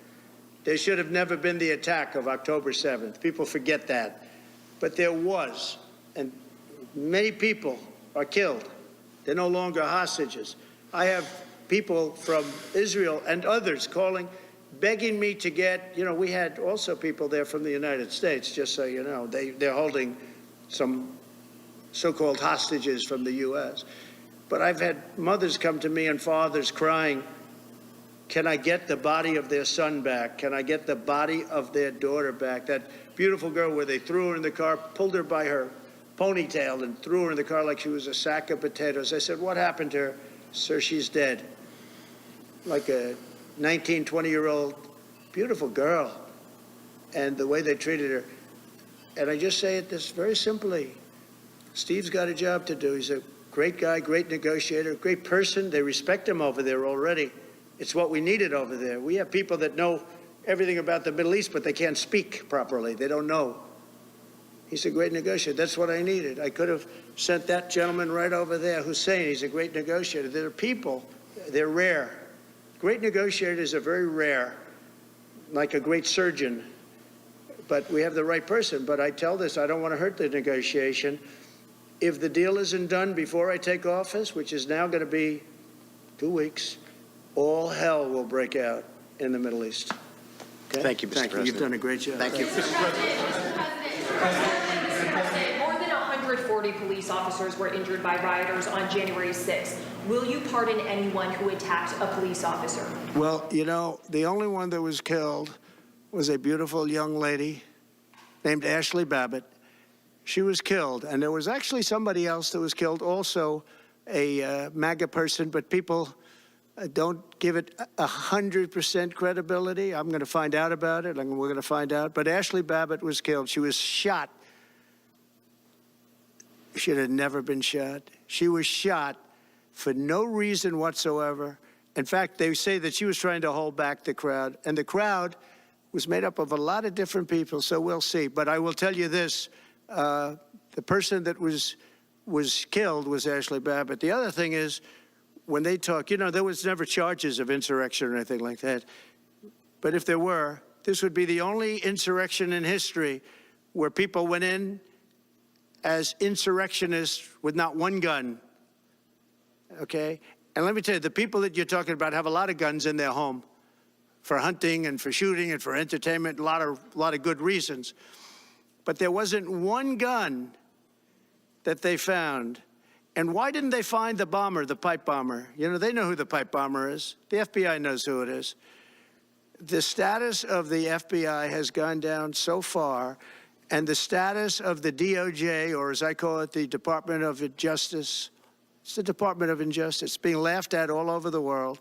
There should have never been the attack of October 7th. People forget that. But there was, and many people are killed. They're no longer hostages. I have people from Israel and others calling, begging me to get, we had also people there from the United States, just so you know. They're holding some so-called hostages from the U.S. But I've had mothers come to me and fathers crying, can I get the body of their son back? Can I get the body of their daughter back? That beautiful girl where they threw her in the car, pulled her by her ponytail and threw her in the car like she was a sack of potatoes. I said, what happened to her? Sir, she's dead. Like a 19, 20-year-old beautiful girl. And the way they treated her. And I just say it this very simply. Steve's got a job to do. He's a great guy, great negotiator, great person. They respect him over there already. It's what we needed over there. We have people that know everything about the Middle East, but they can't speak properly. They don't know. He's a great negotiator. That's what I needed. I could have sent that gentleman right over there, Hussein. He's a great negotiator. There are people, they're rare. Great negotiators are very rare, like a great surgeon. But we have the right person. But I tell this, I don't want to hurt the negotiation. If the deal isn't done before I take office, which is now going to be 2 weeks, all hell will break out in the Middle East. Okay? Thank you, Mr. President. You've done a great job. Thank you. Mr. President, more than 140 police officers were injured by rioters on January 6th. Will you pardon anyone who attacked a police officer? Well, the only one that was killed was a beautiful young lady named Ashley Babbitt. She was killed, and there was actually somebody else that was killed, also a MAGA person, but people don't give it 100% credibility. I'm going to find out about it, and we're going to find out. But Ashley Babbitt was killed. She was shot. She had never been shot. She was shot for no reason whatsoever. In fact, they say that she was trying to hold back the crowd, and the crowd was made up of a lot of different people, so we'll see. But I will tell you this, the person that was killed was Ashley Babbitt. The other thing is, when they talk, there was never charges of insurrection or anything like that. But if there were, this would be the only insurrection in history where people went in as insurrectionists with not one gun, okay? And let me tell you, the people that you're talking about have a lot of guns in their home for hunting and for shooting and for entertainment, a lot of good reasons. But there wasn't one gun that they found. And why didn't they find the bomber, the pipe bomber? They know who the pipe bomber is. The FBI knows who it is. The status of the FBI has gone down so far, and the status of the DOJ, or as I call it, the Department of Justice, it's the Department of Injustice, being laughed at all over the world.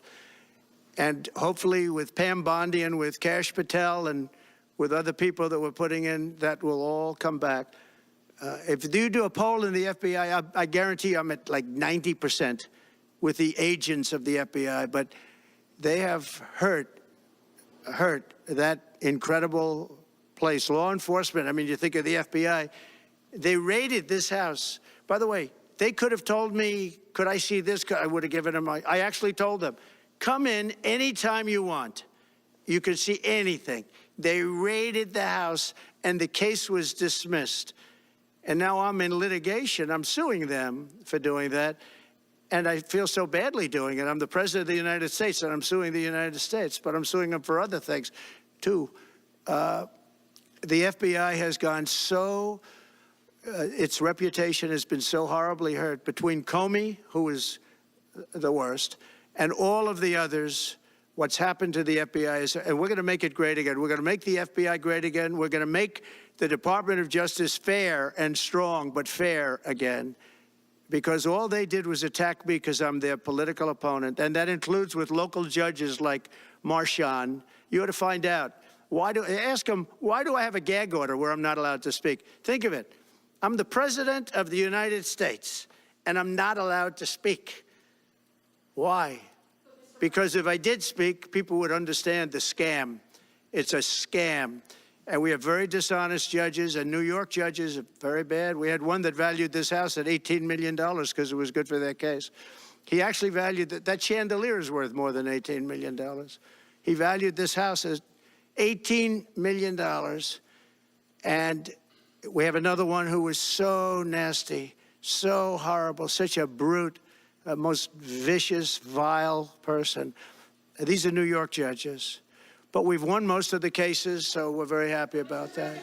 And hopefully with Pam Bondi and with Kash Patel and with other people that we're putting in, that will all come back. If you do a poll in the FBI, I guarantee I'm at like 90% with the agents of the FBI, but they have hurt that incredible place. Law enforcement, you think of the FBI, they raided this house. By the way, they could have told me, could I see this? I would have given them, I actually told them, come in anytime you want. You can see anything. They raided the house and the case was dismissed. And now I'm in litigation. I'm suing them for doing that. And I feel so badly doing it. I'm the president of the United States, and I'm suing the United States, but I'm suing them for other things, too. The FBI has gone so, its reputation has been so horribly hurt between Comey, who is the worst, and all of the others. What's happened to the FBI is, and we're going to make it great again. We're going to make the FBI great again. We're going to make the Department of Justice fair and strong, but fair again, because all they did was attack me because I'm their political opponent, and that includes with local judges like Marchand. You ought to find out. Ask them, why do I have a gag order where I'm not allowed to speak? Think of it. I'm the president of the United States, and I'm not allowed to speak. Why? because if I did speak, people would understand the scam. It's a scam. And we have very dishonest judges, and New York judges are very bad. We had one that valued this house at $18 million because it was good for their case. He actually valued that chandelier is worth more than $18 million. He valued this house as $18 million. And we have another one who was so nasty, so horrible, such a brute, most vicious, vile person. These are New York judges. But we've won most of the cases, so we're very happy about that.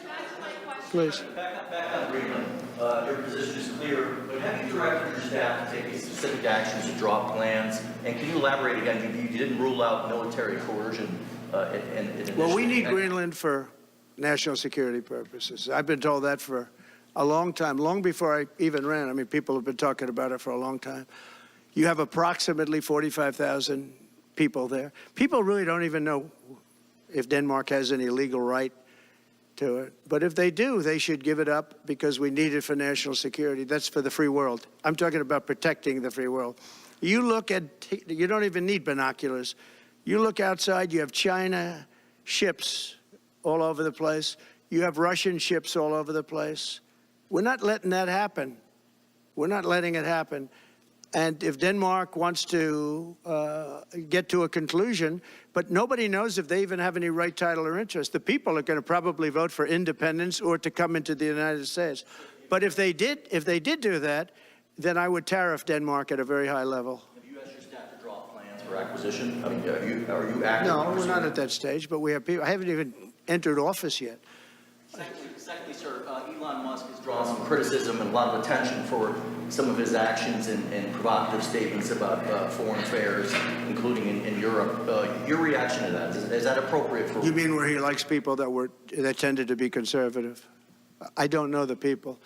Please. Back on Greenland, your position is clear, but have you directed your staff to take any specific actions to draw plans? And can you elaborate again? You didn't rule out military coercion. Well, we need Greenland for national security purposes. I've been told that for a long time, long before I even ran. I mean, people have been talking about it for a long time. You have approximately 45,000 people there. People really don't even know if Denmark has any legal right to it. But if they do, they should give it up because we need it for national security. That's for the free world. I'm talking about protecting the free world. You look at, you don't even need binoculars. You look outside, you have China ships all over the place. You have Russian ships all over the place. We're not letting that happen. We're not letting it happen. And if Denmark wants to get to a conclusion, but nobody knows if they even have any right, title, or interest. The people are going to probably vote for independence or to come into the United States. But if they did do that, then I would tariff Denmark at a very high level. Have you asked your staff to draw plans for acquisition? I mean, are you active? No, we're not at that stage, but we have people. I haven't even entered office yet. Secondly, sir, Elon Musk has drawn some criticism and a lot of attention for some of his actions and provocative statements about foreign affairs, including in Europe. Your reaction to that, is that appropriate for... You mean where he likes people that tended to be conservative? I don't know the people.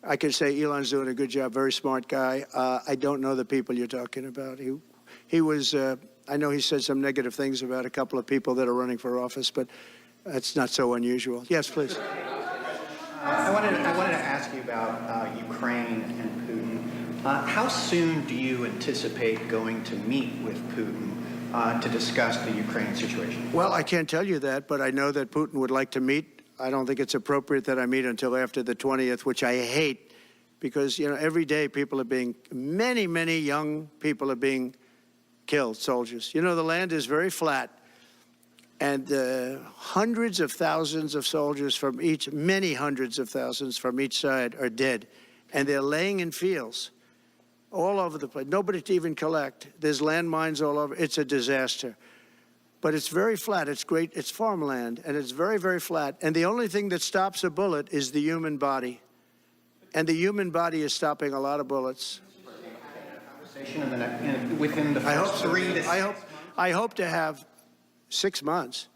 I can say Elon's doing a good job, very smart guy. I don't know the people you're talking about. He was, I know he said some negative things about a couple of people that are running for office, but that's not so unusual. Yes, please. I wanted to ask you about Ukraine and Putin. How soon do you anticipate going to meet with Putin to discuss the Ukraine situation? Well, I can't tell you that, but I know that Putin would like to meet. I don't think it's appropriate that I meet until after the 20th, which I hate, because, you know, every day people are being, many, many young people are being killed, soldiers. You know, the land is very flat. And hundreds of thousands of soldiers from each, many hundreds of thousands from each side are dead. And they're laying in fields all over the place. Nobody to even collect. There's landmines all over. It's a disaster. But it's very flat. It's great. It's farmland. And it's very, very flat. And the only thing that stops a bullet is the human body. And the human body is stopping a lot of bullets. Within the first 3 to 6 months? I hope to have 6 months.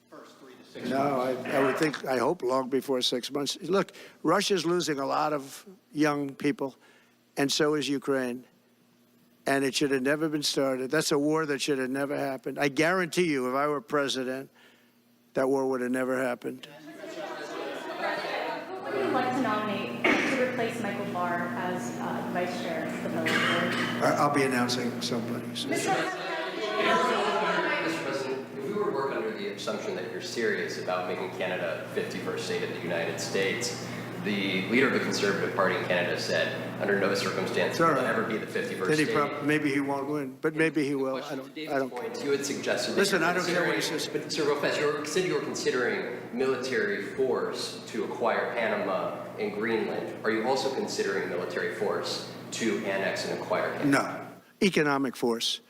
First 3 to 6 months. No, I hope long before 6 months. Look, Russia's losing a lot of young people, and so is Ukraine. And it should have never been started. That's a war that should have never happened. I guarantee you, if I were president, that war would have never happened. Who would you like to nominate to replace Michael Barr as vice chair of the military? I'll be announcing somebody. Mr. President, if we were to work under the assumption that you're serious about making Canada 51st state of the United States, the leader of the Conservative Party in Canada said, under no circumstance will it ever be the 51st state. Maybe he won't win, but maybe he will. I don't care. You had suggested Listen, I don't care what he says. But Sir Lopez, you said you were considering military force to acquire Panama and Greenland. Are you also considering military force to annex and acquire Canada? No, economic force.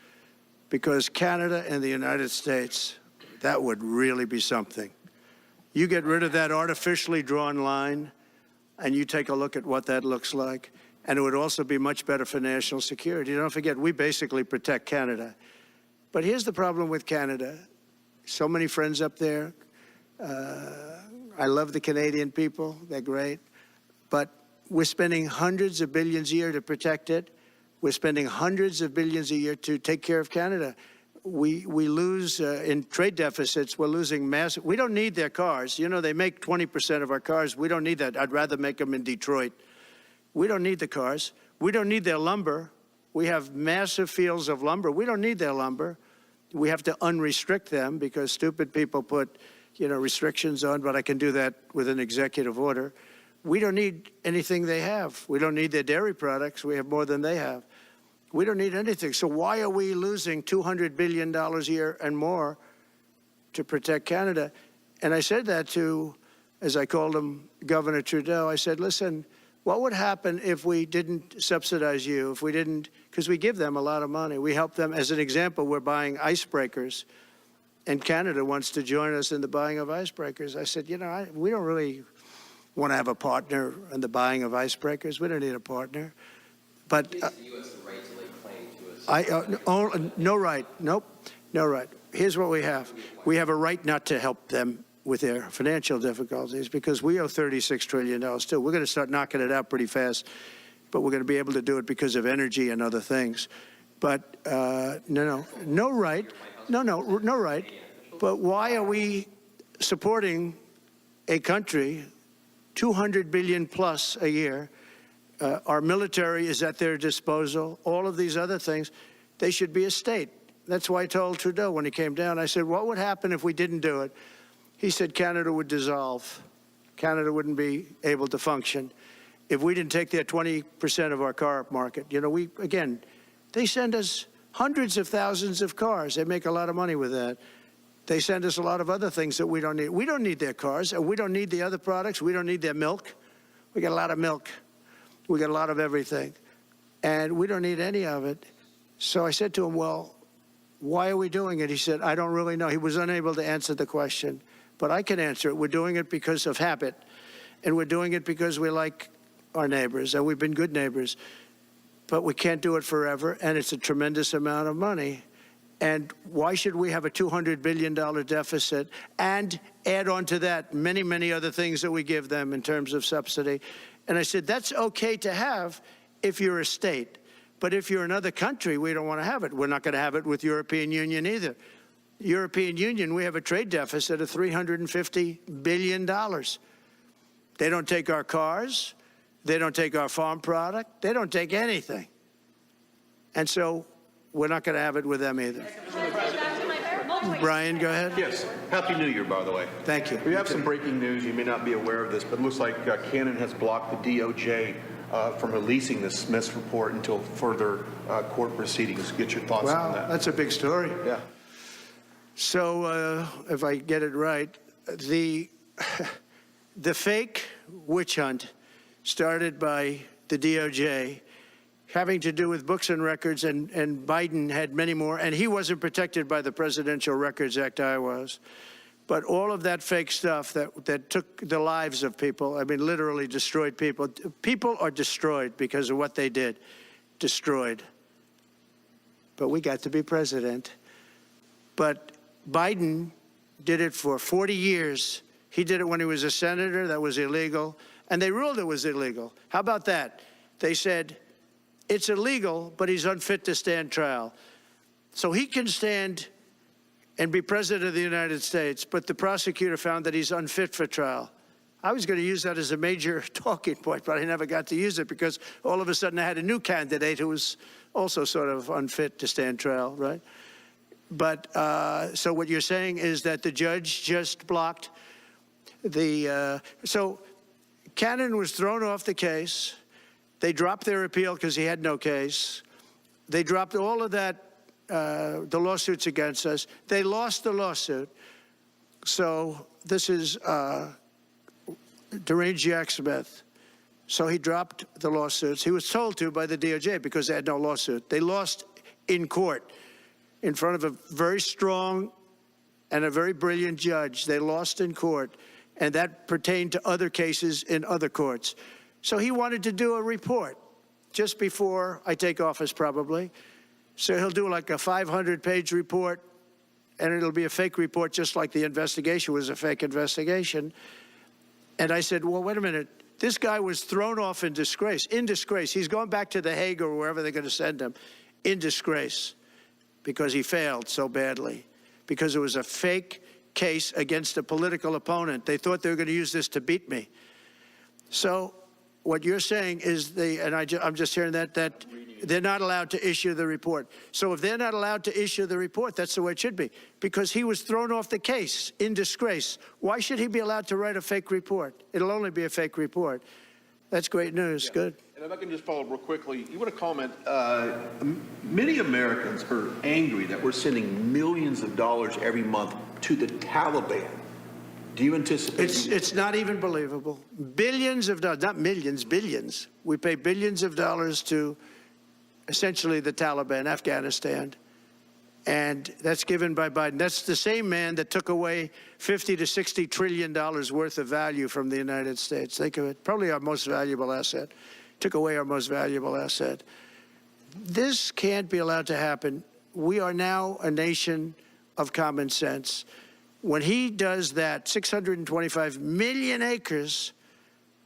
Because Canada and the United States, that would really be something. You get rid of that artificially drawn line, and you take a look at what that looks like, and it would also be much better for national security. Don't forget, we basically protect Canada. But here's the problem with Canada. So many friends up there. I love the Canadian people. They're great. But we're spending hundreds of billions a year to protect it. We're spending hundreds of billions a year to take care of Canada. We lose in trade deficits. We're losing massive. We don't need their cars. You know, they make 20% of our cars. We don't need that. I'd rather make them in Detroit. We don't need the cars. We don't need their lumber. We have massive fields of lumber. We don't need their lumber. We have to unrestrict them because stupid people put, restrictions on, but I can do that with an executive order. We don't need anything they have. We don't need their dairy products. We have more than they have. We don't need anything. So why are we losing $200 billion a year and more to protect Canada? And I said that to, as I called him, Governor Trudeau. I said, listen, what would happen if we didn't subsidize you, if we didn't, because we give them a lot of money. We help them. As an example, we're buying icebreakers, and Canada wants to join us in the buying of icebreakers. I said, we don't really want to have a partner in the buying of icebreakers. We don't need a partner. But gives the U.S. the right to lay claim to us. No right. Nope. No right. Here's what we have. We have a right not to help them with their financial difficulties because we owe $36 trillion too. We're going to start knocking it out pretty fast, but we're going to be able to do it because of energy and other things. But no right. No right. But why are we supporting a country, $200 billion plus a year? Our military is at their disposal. All of these other things, they should be a state. That's why I told Trudeau when he came down, I said, what would happen if we didn't do it? He said Canada would dissolve. Canada wouldn't be able to function if we didn't take their 20% of our car market. They send us hundreds of thousands of cars. They make a lot of money with that. They send us a lot of other things that we don't need. We don't need their cars, and we don't need the other products. We don't need their milk. We got a lot of milk. We got a lot of everything, and we don't need any of it. So I said to him, well, why are we doing it? He said, I don't really know. He was unable to answer the question, but I can answer it. We're doing it because of habit, and we're doing it because we like our neighbors, and we've been good neighbors, but we can't do it forever, and it's a tremendous amount of money. And why should we have a $200 billion deficit and add on to that many, many other things that we give them in terms of subsidy? And I said, that's okay to have if you're a state. But if you're another country, we don't want to have it. We're not going to have it with European Union either. European Union, we have a trade deficit of $350 billion. They don't take our cars. They don't take our farm product. They don't take anything. And so we're not going to have it with them either. Brian, go ahead. Yes. Happy New Year, by the way. Thank you. We have some breaking news. You may not be aware of this, but it looks like Canon has blocked the DOJ from releasing the Smith's report until further court proceedings. Get your thoughts on that. Wow, that's a big story. Yeah. So if I get it right, the fake witch hunt started by the DOJ having to do with books and records, and Biden had many more, and he wasn't protected by the Presidential Records Act. I was. But all of that fake stuff that took the lives of people, I mean, literally destroyed people. People are destroyed because of what they did. Destroyed. But we got to be president. But Biden did it for 40 years. He did it when he was a senator. That was illegal. And they ruled it was illegal. How about that? They said, it's illegal, but he's unfit to stand trial. So he can stand and be president of the United States, but the prosecutor found that he's unfit for trial. I was going to use that as a major talking point, but I never got to use it because all of a sudden I had a new candidate who was also sort of unfit to stand trial, right? But so what you're saying is that the judge just blocked the, so Cannon was thrown off the case. They dropped their appeal because he had no case. They dropped all of that, the lawsuits against us. They lost the lawsuit. So this is deranged Jack Smith. So he dropped the lawsuits. He was told to by the DOJ because they had no lawsuit. They lost in court in front of a very strong and a very brilliant judge. They lost in court, and that pertained to other cases in other courts. So he wanted to do a report just before I take office, probably. So he'll do like a 500-page report, and it'll be a fake report, just like the investigation was a fake investigation. And I said, well, wait a minute. This guy was thrown off in disgrace. In disgrace. He's going back to The Hague or wherever they're going to send him. In disgrace. Because he failed so badly. Because it was a fake case against a political opponent. They thought they were going to use this to beat me. So what you're saying is I'm just hearing that they're not allowed to issue the report. So if they're not allowed to issue the report, that's the way it should be, because he was thrown off the case in disgrace. Why should he be allowed to write a fake report? It'll only be a fake report. That's great news. Yeah. Good. And if I can just follow up real quickly, you want to comment, many Americans are angry that we're sending millions of dollars every month to the Taliban. Do you anticipate? It's not even believable. Billions of dollars, not millions, billions. We pay billions of dollars to essentially the Taliban, Afghanistan. And that's given by Biden. That's the same man that took away $50 to $60 trillion worth of value from the United States. Think of it. Probably our most valuable asset. Took away our most valuable asset. This can't be allowed to happen. We are now a nation of common sense. When he does that, 625 million acres,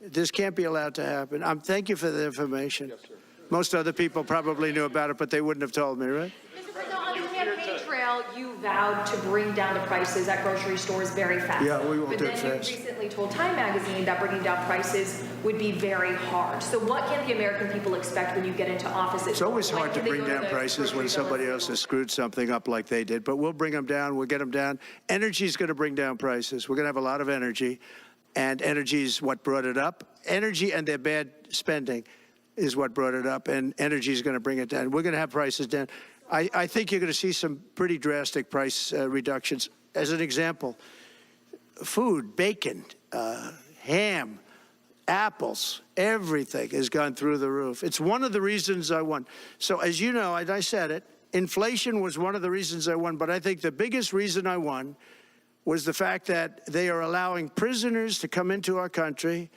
this can't be allowed to happen. Thank you for the information. Yes, sir. Most other people probably knew about it, but they wouldn't have told me, right? Mr. President, on the campaign trail, you vowed to bring down the prices at grocery stores very fast. Yeah, we won't do it But then fast. you recently told Time Magazine that bringing down prices would be very hard. So what can the American people expect when you get into office? It's always hard to bring down prices when somebody else has screwed something up like they did, but we'll bring them down. We'll get them down. Energy is going to bring down prices. We're going to have a lot of energy, and energy is what brought it up. Energy and their bad spending is what brought it up, and energy is going to bring it down. We're going to have prices down. I think you're going to see some pretty drastic price reductions. As an example, food, bacon, ham, apples, everything has gone through the roof. It's one of the reasons I won. So as you know, I said it, inflation was one of the reasons I won, but I think the biggest reason I won was the fact that they are allowing prisoners to come into our country.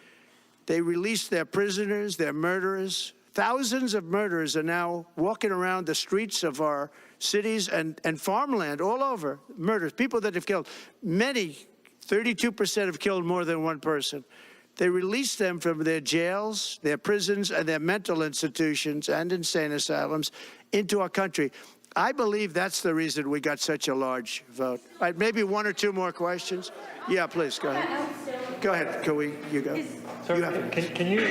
They released their prisoners, their murderers. Thousands of murderers are now walking around the streets of our cities and farmland all over. Murders, people that have killed. Many, 32% have killed more than one person. They released them from their jails, their prisons, and their mental institutions and insane asylums into our country. I believe that's the reason we got such a large vote. All right, maybe one or two more questions. Yeah, please, go ahead. Go ahead, you go. Sir, can you,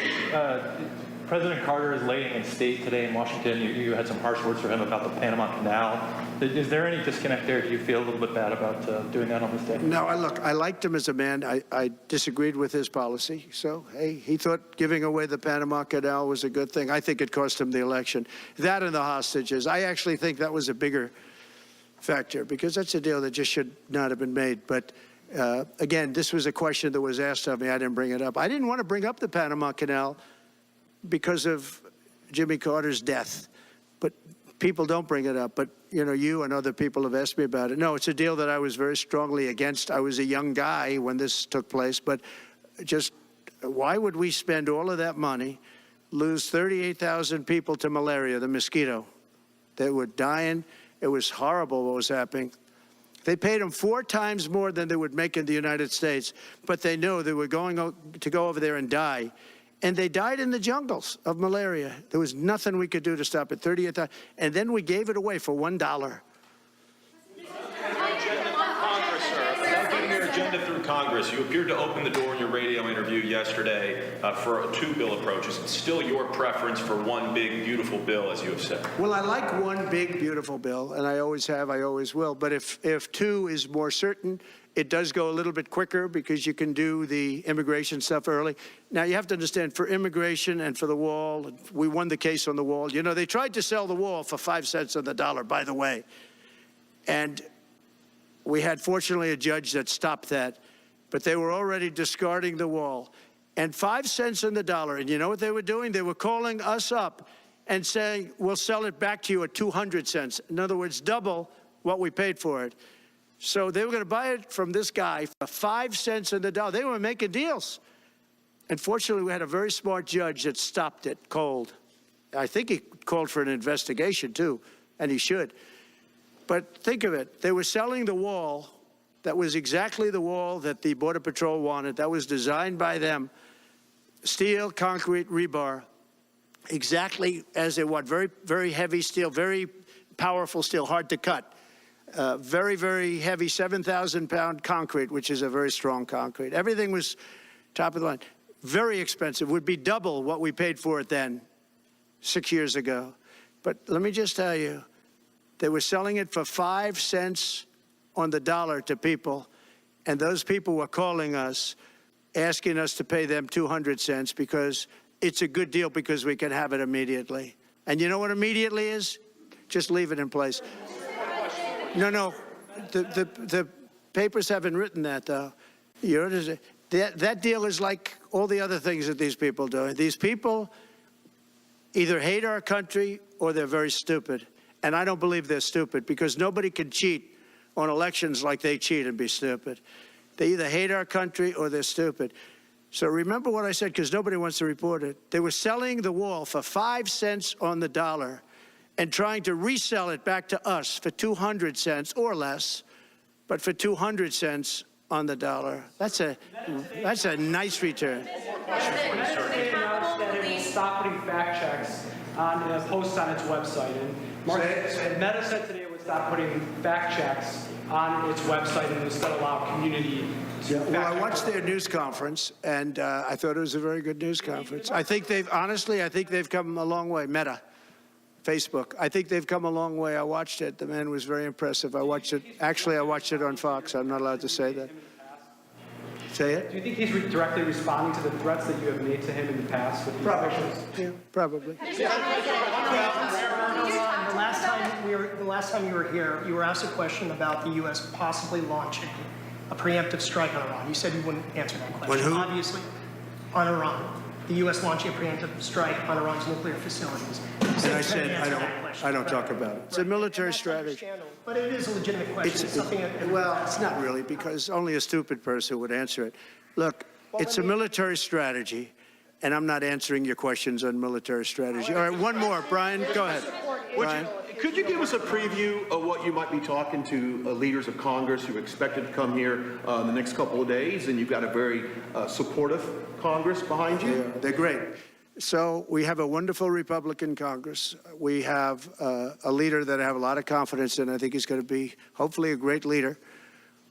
President Carter is laying in state today in Washington. You had some harsh words for him about the Panama Canal. Is there any disconnect there? Do you feel a little bit bad about doing that on this day? No, I liked him as a man. I disagreed with his policy. So, hey, he thought giving away the Panama Canal was a good thing. I think it cost him the election. That and the hostages. I actually think that was a bigger factor, because that's a deal that just should not have been made. But again, this was a question that was asked of me. I didn't bring it up. I didn't want to bring up the Panama Canal because of Jimmy Carter's death. But people don't bring it up. But, you know, you and other people have asked me about it. No, it's a deal that I was very strongly against. I was a young guy when this took place. But just why would we spend all of that money, lose 38,000 people to malaria, the mosquito? They were dying. It was horrible what was happening. They paid them 4 times more than they would make in the United States, but they knew they were going to go over there and die. And they died in the jungles of malaria. There was nothing we could do to stop it. 38,000, and then we gave it away for $1. Congress, sir. Without getting your agenda through Congress, you appeared to open the door in your radio interview yesterday for a 2-bill approach. Is it still your preference for one big, beautiful bill, as you have said? Well, I like one big, beautiful bill, and I always have, I always will. But if 2 is more certain, it does go a little bit quicker because you can do the immigration stuff early. Now, you have to understand, for immigration and for the wall, we won the case on the wall. You know, they tried to sell the wall for 5 cents on the dollar, by the way. And we had, fortunately, a judge that stopped that. But they were already discarding the wall. And 5 cents on the dollar. And you know what they were doing? They were calling us up and saying, we'll sell it back to you at 200 cents. In other words, double what we paid for it. So they were going to buy it from this guy for 5 cents on the dollar. They were making deals. And fortunately, we had a very smart judge that stopped it cold. I think he called for an investigation, too, and he should. But think of it. They were selling the wall. That was exactly the wall that the Border Patrol wanted. That was designed by them. Steel, concrete, rebar, exactly as they want. Very, very heavy steel, very powerful steel, hard to cut. Very, very heavy 7,000-pound concrete, which is a very strong concrete. Everything was top of the line. very expensive, would be double what we paid for it then, 6 years ago. But let me just tell you, they were selling it for 5 cents on the dollar to people, and those people were calling us, asking us to pay them 200 cents because it's a good deal because we can have it immediately. And you know what immediately is? Just leave it in place. No, the papers haven't written that, though. That deal is like all the other things that these people do. These people either hate our country or they're very stupid. And I don't believe they're stupid because nobody can cheat on elections like they cheat and be stupid. They either hate our country or they're stupid. So remember what I said, because nobody wants to report it. They were selling the wall for 5 cents on the dollar and trying to resell it back to us for 200 cents or less, but for 200 cents on the dollar. That's a nice return. They announced that it will stop putting fact checks on posts on its website. And Meta said today it would stop putting fact checks on its website and instead allow community to fact check. Well, I watched their news conference, and I thought it was a very good news conference. I think they've come a long way. Meta, Facebook. I think they've come a long way. I watched it. The man was very impressive. I watched it. Actually, I watched it on Fox. I'm not allowed to say that. Say it? Do you think he's directly responding to the threats that you have made to him in the past with these pictures? Yeah, probably. The last time you were here, you were asked a question about the U.S. possibly launching a preemptive strike on Iran. You said you wouldn't answer that question. On who? Obviously, on Iran. The U.S. launching a preemptive strike on Iran's nuclear facilities. And I said, I don't talk about it. It's a military strategy. But it is a legitimate question. It's not really, because only a stupid person would answer it. Look, it's a military strategy, and I'm not answering your questions on military strategy. All right, one more. Brian, go ahead. Brian. Could you give us a preview of what you might be talking to leaders of Congress who are expected to come here in the next couple of days? And you've got a very supportive Congress behind you. Yeah, they're great. So we have a wonderful Republican Congress. We have a leader that I have a lot of confidence in. I think he's going to be, hopefully, a great leader,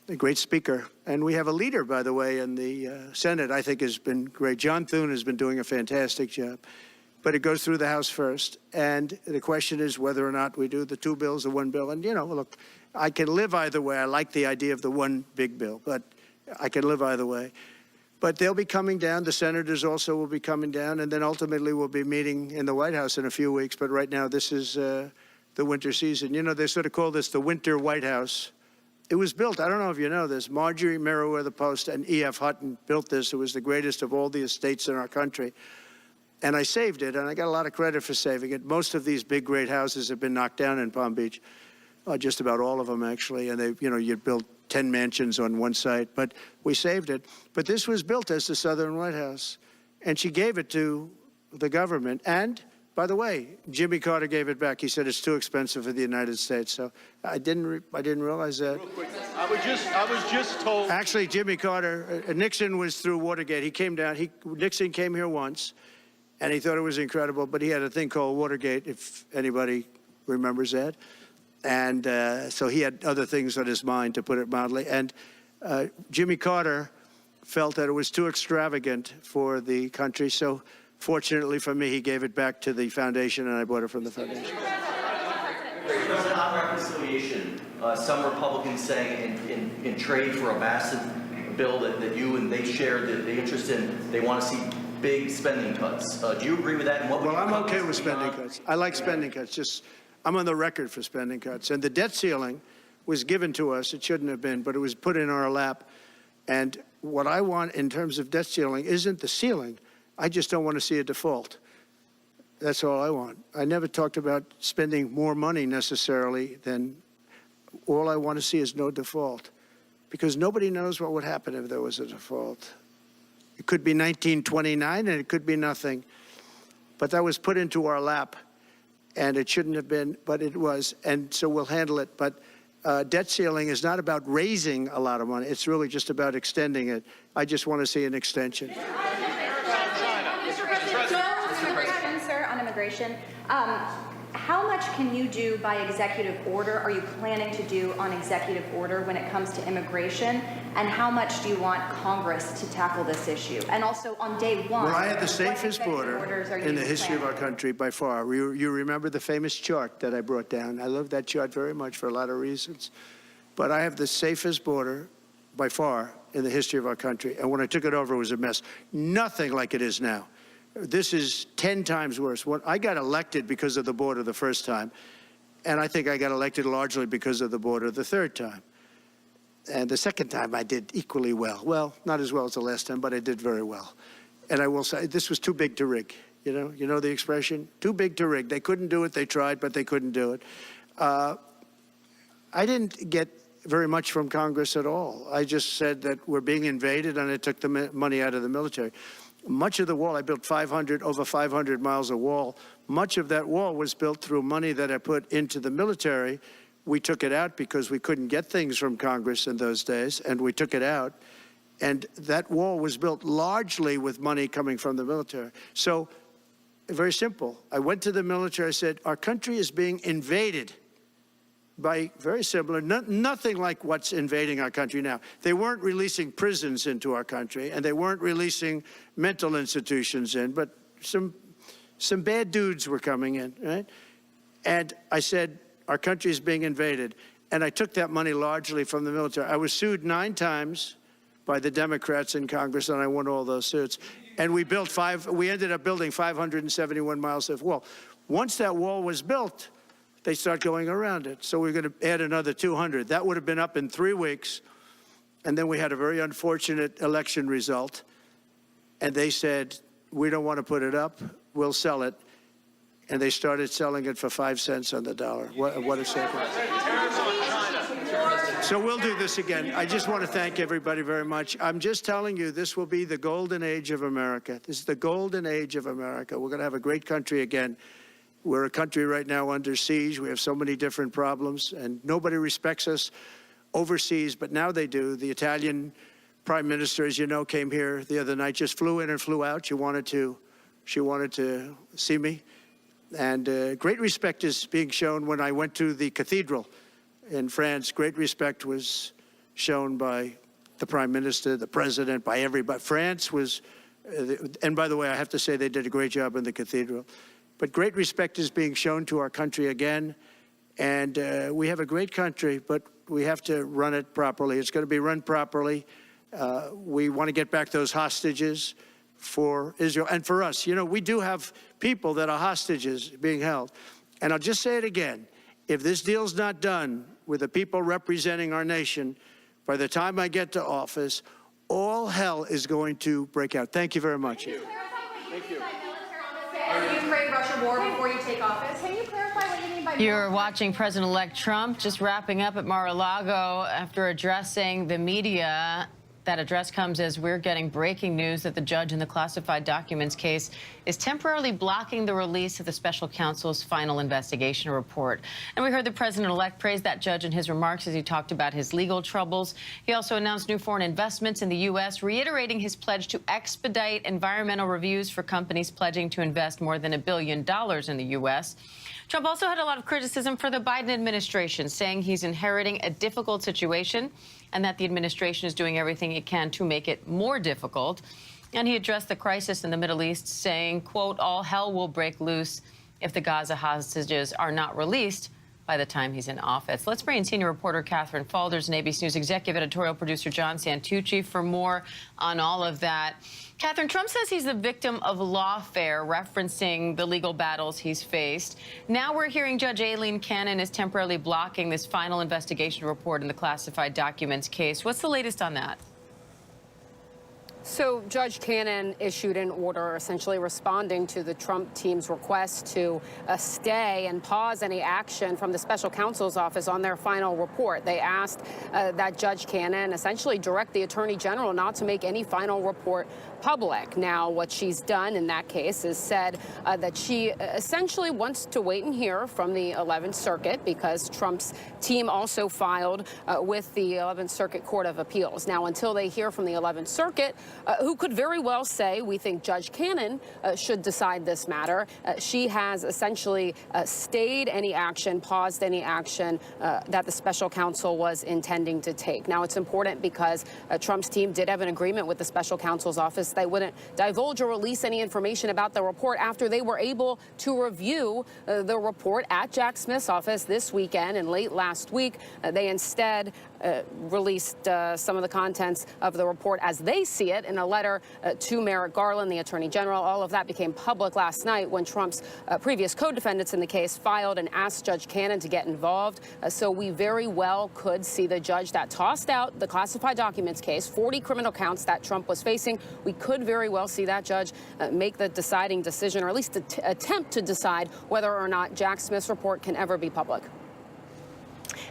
a great speaker. And we have a leader, by the way, in the Senate I think has been great. John Thune has been doing a fantastic job. But it goes through the House first. And the question is whether or not we do the 2 bills or 1 bill. And, you know, look, I can live either way. I like the idea of the 1 big bill, but I can live either way. But they'll be coming down. The senators also will be coming down. And then ultimately we'll be meeting in the White House in a few weeks. But right now this is the winter season. You know, they sort of call this the winter White House. It was built, I don't know if you know this, Marjorie Meriwether Post and E.F. Hutton built this. It was the greatest of all the estates in our country. And I saved it, and I got a lot of credit for saving it. Most of these big, great houses have been knocked down in Palm Beach, just about all of them, actually. And they, you know, you'd build 10 mansions on one site, but we saved it. But this was built as the Southern White House, and she gave it to the government. And, by the way, Jimmy Carter gave it back. He said it's too expensive for the United States. So I didn't realize that. Real quick, I was just told. Actually, Jimmy Carter, Nixon was through Watergate. He came down. Nixon came here once. And he thought it was incredible, but he had a thing called Watergate, if anybody remembers that. And so he had other things on his mind, to put it mildly. And Jimmy Carter felt that it was too extravagant for the country. So fortunately for me, he gave it back to the foundation, and I bought it from the foundation. President, on reconciliation, some Republicans saying in trade for a massive bill that you and they share the interest in, they want to see big spending cuts. Do you agree with that? And Well, I'm okay with spending cuts. I like spending cuts. Just, I'm on the record for spending cuts. And the debt ceiling was given to us. It shouldn't have been, but it was put in our lap. And what I want in terms of debt ceiling isn't the ceiling. I just don't want to see a default. That's all I want. I never talked about spending more money necessarily than all I want to see is no default. Because nobody knows what would happen if there was a default. It could be 1929 and it could be nothing. But that was put into our lap. And it shouldn't have been, but it was. And so we'll handle it. But debt ceiling is not about raising a lot of money. It's really just about extending it. I just want to see an extension. Mr. President, sir, on immigration. How much can you do by executive order, are you planning to do on executive order when it comes to immigration? And how much do you want Congress to tackle this issue? And also on day one, well, I had the safest border in the history of our country by far. You remember the famous chart that I brought down. I love that chart very much for a lot of reasons. But I have the safest border by far in the history of our country. And when I took it over, it was a mess. Nothing like it is now. This is 10 times worse. I got elected because of the border the first time, and I think I got elected largely because of the border the third time. And the second time I did equally well. Well, not as well as the last time, but I did very well. And I will say, this was too big to rig. You know the expression? Too big to rig. They couldn't do it. They tried, but they couldn't do it. I didn't get very much from Congress at all. I just said that we're being invaded, and I took the money out of the military. Much of the wall, I built over 500 miles of wall. Much of that wall was built through money that I put into the military. We took it out because we couldn't get things from Congress in those days, and we took it out. And that wall was built largely with money coming from the military. So, very simple. I went to the military, I said, our country is being invaded by very similar, nothing like what's invading our country now. They weren't releasing prisons into our country, and they weren't releasing mental institutions in, but some bad dudes were coming in, right? And I said, our country is being invaded. And I took that money largely from the military. I was sued 9 times by the Democrats in Congress, and I won all those suits. And we ended up building 571 miles of wall. Once that wall was built, they start going around it. So we're going to add another 200. That would have been up in 3 weeks. And then we had a very unfortunate election result. And they said, we don't want to put it up. We'll sell it. And they started selling it for 5 cents on the dollar. What a second. So we'll do this again. I just want to thank everybody very much. I'm just telling you, this will be the golden age of America. This is the golden age of America. We're going to have a great country again. We're a country right now under siege. We have so many different problems, and nobody respects us overseas, but now they do. The Italian prime minister, as you know, came here the other night, just flew in and flew out. She wanted to see me. And great respect is being shown when I went to the cathedral in France. Great respect was shown by the prime minister, the president, by everybody. France was, and by the way, I have to say they did a great job in the cathedral. But great respect is being shown to our country again. And we have a great country, but we have to run it properly. It's going to be run properly. We want to get back those hostages for Israel and for us. You know, we do have people that are hostages being held. And I'll just say it again. If this deal's not done with the people representing our nation, by the time I get to office, all hell is going to break out. Thank you very much. Thank you. Ukraine-Russia war before you take office. Can you clarify what you mean by... You're watching President-elect Trump just wrapping up at Mar-a-Lago after addressing the media. That address comes as we're getting breaking news that the judge in the classified documents case is temporarily blocking the release of the special counsel's final investigation report. And we heard the president-elect praise that judge in his remarks as he talked about his legal troubles. He also announced new foreign investments in the U.S., reiterating his pledge to expedite environmental reviews for companies pledging to invest more than $1 billion in the U.S. Trump also had a lot of criticism for the Biden administration, saying he's inheriting a difficult situation and that the administration is doing everything it can to make it more difficult. And he addressed the crisis in the Middle East, saying, quote, all hell will break loose if the Gaza hostages are not released by the time he's in office. Let's bring in senior reporter Catherine Faulders and ABC News executive editorial producer John Santucci for more on all of that. Catherine, Trump says he's the victim of lawfare, referencing the legal battles he's faced. Now we're hearing Judge Aileen Cannon is temporarily blocking this final investigation report in the classified documents case. What's the latest on that? So Judge Cannon issued an order essentially responding to the Trump team's request to stay and pause any action from the special counsel's office on their final report. They asked that Judge Cannon essentially direct the Attorney General not to make any final report public. Now, what she's done in that case is said that she essentially wants to wait and hear from the 11th Circuit because Trump's team also filed with the 11th Circuit Court of Appeals. Now, until they hear from the 11th Circuit, who could very well say, we think Judge Cannon should decide this matter. She has essentially stayed any action, paused any action that the special counsel was intending to take. Now, it's important because Trump's team did have an agreement with the special counsel's office. They wouldn't divulge or release any information about the report after they were able to review the report at Jack Smith's office this weekend and late last week. They instead released some of the contents of the report as they see it in a letter to Merrick Garland, the Attorney General. All of that became public last night when Trump's previous co-defendants in the case filed and asked Judge Cannon to get involved. So we very well could see the judge that tossed out the classified documents case, 40 criminal counts that Trump was facing. We could very well see that judge make the deciding decision, or at least attempt to decide whether or not Jack Smith's report can ever be public.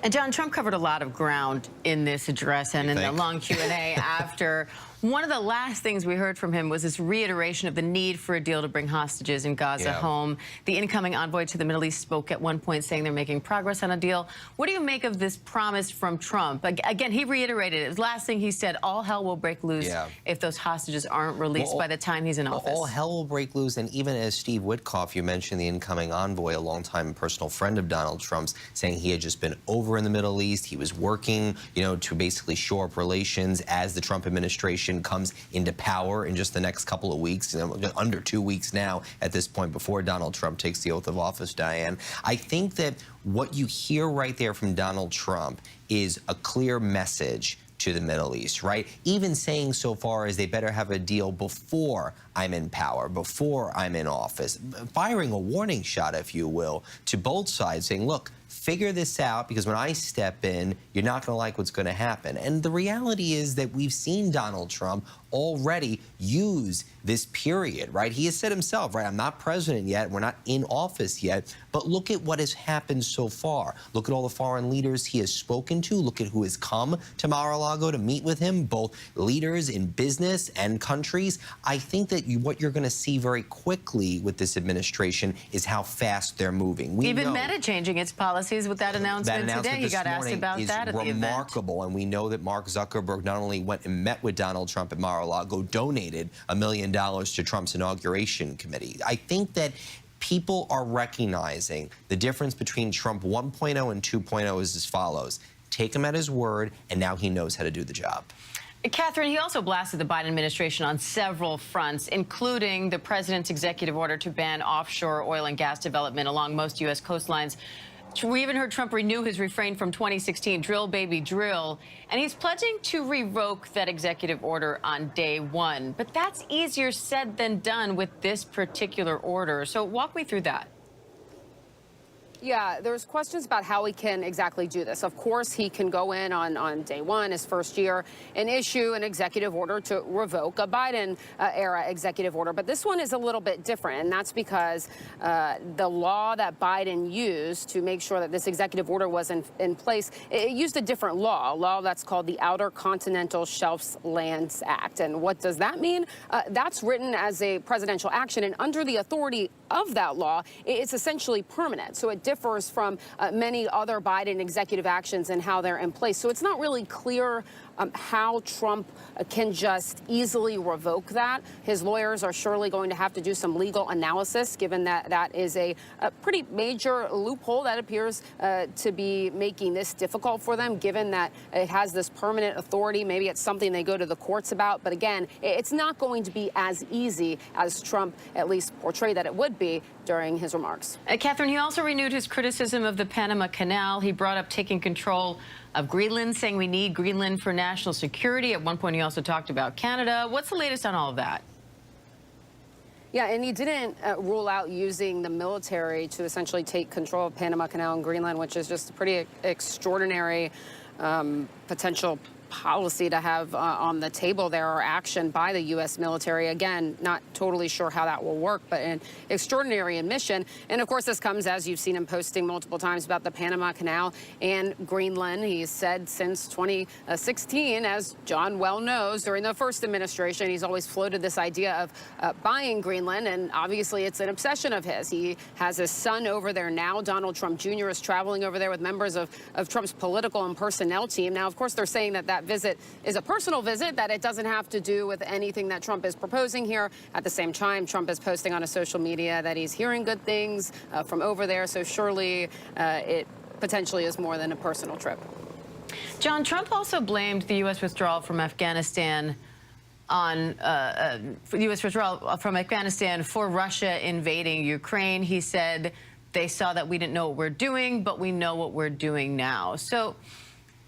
And John, Trump covered a lot of ground in this address and in the long Q&A after. One of the last things we heard from him was this reiteration of the need for a deal to bring hostages in Gaza home. The incoming envoy to the Middle East spoke at one point saying they're making progress on a deal. What do you make of this promise from Trump? Again, he reiterated it. The last thing he said, all hell will break loose if those hostages aren't released by the time he's in office. All hell will break loose. And even as Steve Witkoff, you mentioned the incoming envoy, a longtime personal friend of Donald Trump's, saying he had just been over in the Middle East. He was working, to basically shore up relations as the Trump administration comes into power in just the next couple of weeks, under 2 weeks now at this point before Donald Trump takes the oath of office, Diane. I think that what you hear right there from Donald Trump is a clear message to the Middle East, right? Even saying so far as they better have a deal before I'm in power, before I'm in office, firing a warning shot, if you will, to both sides, saying, look, figure this out, because when I step in, you're not going to like what's going to happen. And the reality is that we've seen Donald Trump already use this period, right? He has said himself, right, I'm not president yet, we're not in office yet, but look at what has happened so far. Look at all the foreign leaders he has spoken to. Look at who has come to Mar-a-Lago to meet with him, both leaders in business and countries. I think that what you're going to see very quickly with this administration is how fast they're moving. Even Meta changing its policies with that announcement today. He got asked about that at the event. Remarkable, and we know that Mark Zuckerberg not only went and met with Donald Trump at Mar-a-Lago, donated $1 million to Trump's inauguration committee. I think that people are recognizing the difference between Trump 1.0 and 2.0 is as follows. Take him at his word, and now he knows how to do the job. Catherine, he also blasted the Biden administration on several fronts, including the president's executive order to ban offshore oil and gas development along most U.S. coastlines. We even heard Trump renew his refrain from 2016, drill, baby, drill. And he's pledging to revoke that executive order on day one. But that's easier said than done with this particular order. So walk me through that. Yeah, there's questions about how he can exactly do this. Of course, he can go in on day one, his first year, and issue an executive order to revoke a Biden-era executive order. But this one is a little bit different, and that's because the law that Biden used to make sure that this executive order was in place, it used a different law, a law that's called the Outer Continental Shelf Lands Act. And what does that mean? That's written as a presidential action, and under the authority of that law, it's essentially permanent. So it differs from many other Biden executive actions and how they're in place. So it's not really clear how Trump can just easily revoke that. His lawyers are surely going to have to do some legal analysis, given that that is a pretty major loophole that appears to be making this difficult for them, given that it has this permanent authority. Maybe it's something they go to the courts about. But again, it's not going to be as easy as Trump at least portrayed that it would be during his remarks. Catherine, he also renewed his criticism of the Panama Canal. He brought up taking control of Greenland, saying we need Greenland for national security. At one point, he also talked about Canada. What's the latest on all of that? Yeah, and he didn't rule out using the military to essentially take control of Panama Canal and Greenland, which is just a pretty extraordinary potential policy to have on the table there, or action by the U.S. military. Again, not totally sure how that will work, but an extraordinary admission. And of course, this comes as you've seen him posting multiple times about the Panama Canal and Greenland. He's said since 2016, as John well knows, during the first administration, he's always floated this idea of buying Greenland, and obviously it's an obsession of his. He has his son over there now. Donald Trump Jr. is traveling over there with members of Trump's political and personnel team. Now, of course, they're saying that that that visit is a personal visit, that it doesn't have to do with anything that Trump is proposing here. At the same time, Trump is posting on his social media that he's hearing good things from over there, so surely it potentially is more than a personal trip. John, Trump also blamed the U.S. withdrawal from Afghanistan on U.S. withdrawal from Afghanistan for Russia invading Ukraine. He said they saw that we didn't know what we're doing, but we know what we're doing now. So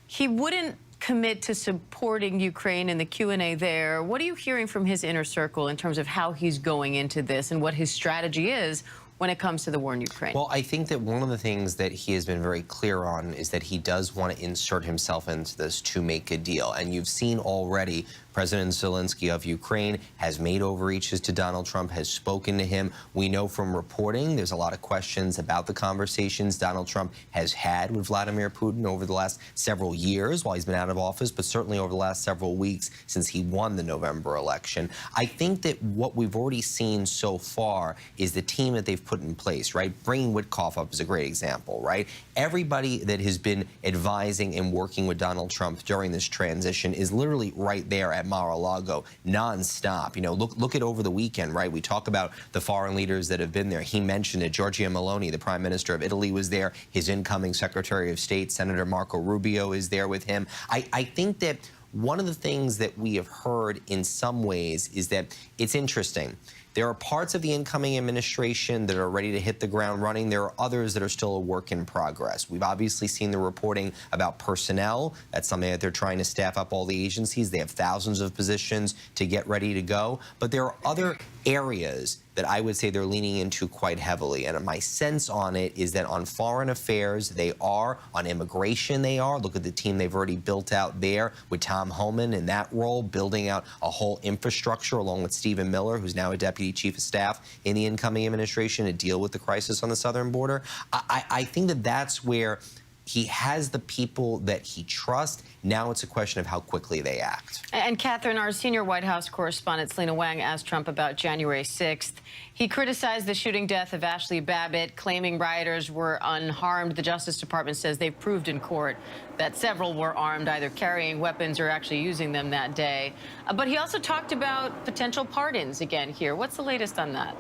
he wouldn't commit to supporting Ukraine in the Q&A there. What are you hearing from his inner circle in terms of how he's going into this and what his strategy is when it comes to the war in Ukraine? Well, I think that one of the things that he has been very clear on is that he does want to insert himself into this to make a deal. And you've seen already President Zelensky of Ukraine has made overreaches to Donald Trump, has spoken to him. We know from reporting there's a lot of questions about the conversations Donald Trump has had with Vladimir Putin over the last several years while he's been out of office, but certainly over the last several weeks since he won the November election. I think that what we've already seen so far is the team that they've put in place, right? Bringing Witkoff up is a great example, right? Everybody that has been advising and working with Donald Trump during this transition is literally right there at Mar-a-Lago nonstop. You know, look at over the weekend, right? We talk about the foreign leaders that have been there. He mentioned it. Giorgia Meloni, the Prime Minister of Italy, was there. His incoming Secretary of State, Senator Marco Rubio, is there with him. I think that one of the things that we have heard in some ways is that it's interesting. There are parts of the incoming administration that are ready to hit the ground running. There are others that are still a work in progress. We've obviously seen the reporting about personnel. That's something that they're trying to staff up all the agencies. They have thousands of positions to get ready to go. But there are other areas that I would say they're leaning into quite heavily. And my sense on it is that on foreign affairs, they are. On immigration, they are. Look at the team they've already built out there with Tom Homan in that role, building out a whole infrastructure along with Stephen Miller, who's now a deputy chief of staff in the incoming administration to deal with the crisis on the southern border. I think that that's where he has the people that he trusts. Now it's a question of how quickly they act. And Catherine, our senior White House correspondent Selena Wang asked Trump about January 6th. He criticized the shooting death of Ashley Babbitt, claiming rioters were unharmed. The Justice Department says they've proved in court that several were armed, either carrying weapons or actually using them that day. But he also talked about potential pardons again here. What's the latest on that?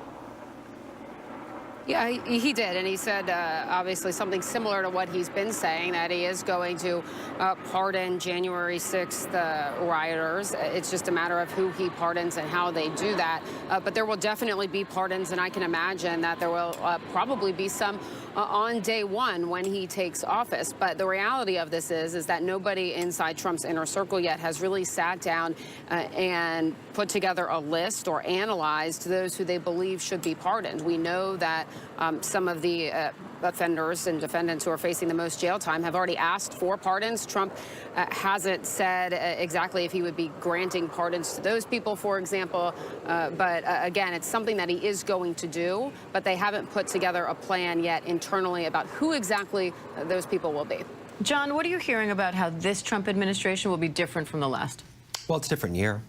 Yeah, he did, and he said obviously something similar to what he's been saying, that he is going to pardon January 6th rioters. It's just a matter of who he pardons and how they do that. But there will definitely be pardons, and I can imagine that there will probably be some on day one when he takes office. But the reality of this is that nobody inside Trump's inner circle yet has really sat down and put together a list or analyzed those who they believe should be pardoned. We know that some of the offenders and defendants who are facing the most jail time have already asked for pardons. Trump hasn't said exactly if he would be granting pardons to those people, for example. But again, it's something that he is going to do, but they haven't put together a plan yet internally about who exactly those people will be. John, what are you hearing about how this Trump administration will be different from the last? Well, it's a different year.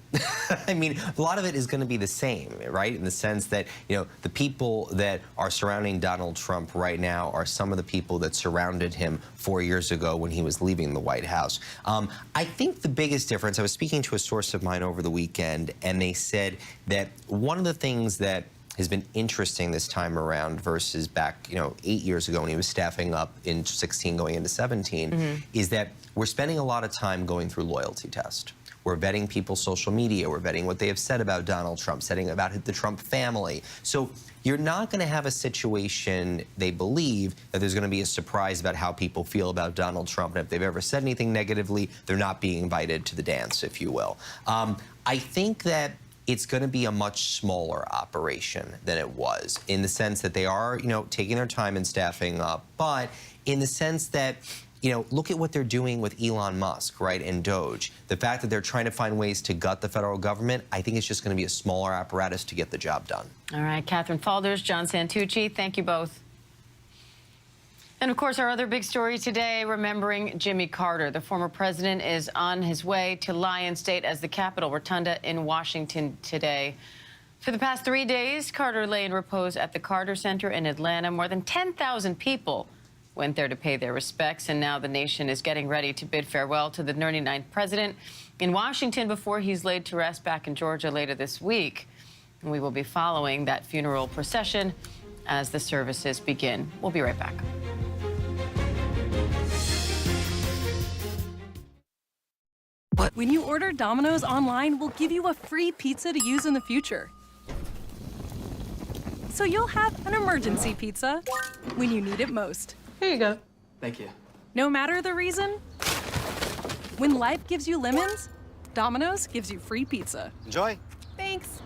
I mean, a lot of it is going to be the same, right? In the sense that, you know, the people that are surrounding Donald Trump right now are some of the people that surrounded him 4 years ago when he was leaving the White House. I think the biggest difference, I was speaking to a source of mine over the weekend, and they said that one of the things that has been interesting this time around versus back, 8 years ago when he was staffing up in 16 going into 17, is that we're spending a lot of time going through loyalty tests. We're vetting people's social media. We're vetting what they have said about Donald Trump, saying about the Trump family. So you're not going to have a situation, they believe, that there's going to be a surprise about how people feel about Donald Trump. And if they've ever said anything negatively, they're not being invited to the dance, if you will. I think that it's going to be a much smaller operation than it was, in the sense that they are, taking their time and staffing up, but in the sense that, look at what they're doing with Elon Musk, right, and Doge. The fact that they're trying to find ways to gut the federal government, I think it's just going to be a smaller apparatus to get the job done. All right, Catherine Falders, John Santucci, thank you both. And, of course, our other big story today, remembering Jimmy Carter. The former president is on his way to Lion State as the Capitol Rotunda in Washington today. For the past 3 days, Carter lay in repose at the Carter Center in Atlanta. More than 10,000 people went there to pay their respects, and now the nation is getting ready to bid farewell to the 99th president in Washington before he's laid to rest back in Georgia later this week. And we will be following that funeral procession as the services begin. We'll be right back. When you order Domino's online, we'll give you a free pizza to use in the future. So you'll have an emergency pizza when you need it most. Here you go. Thank you. No matter the reason, when life gives you lemons, Domino's gives you free pizza. Enjoy. Thanks.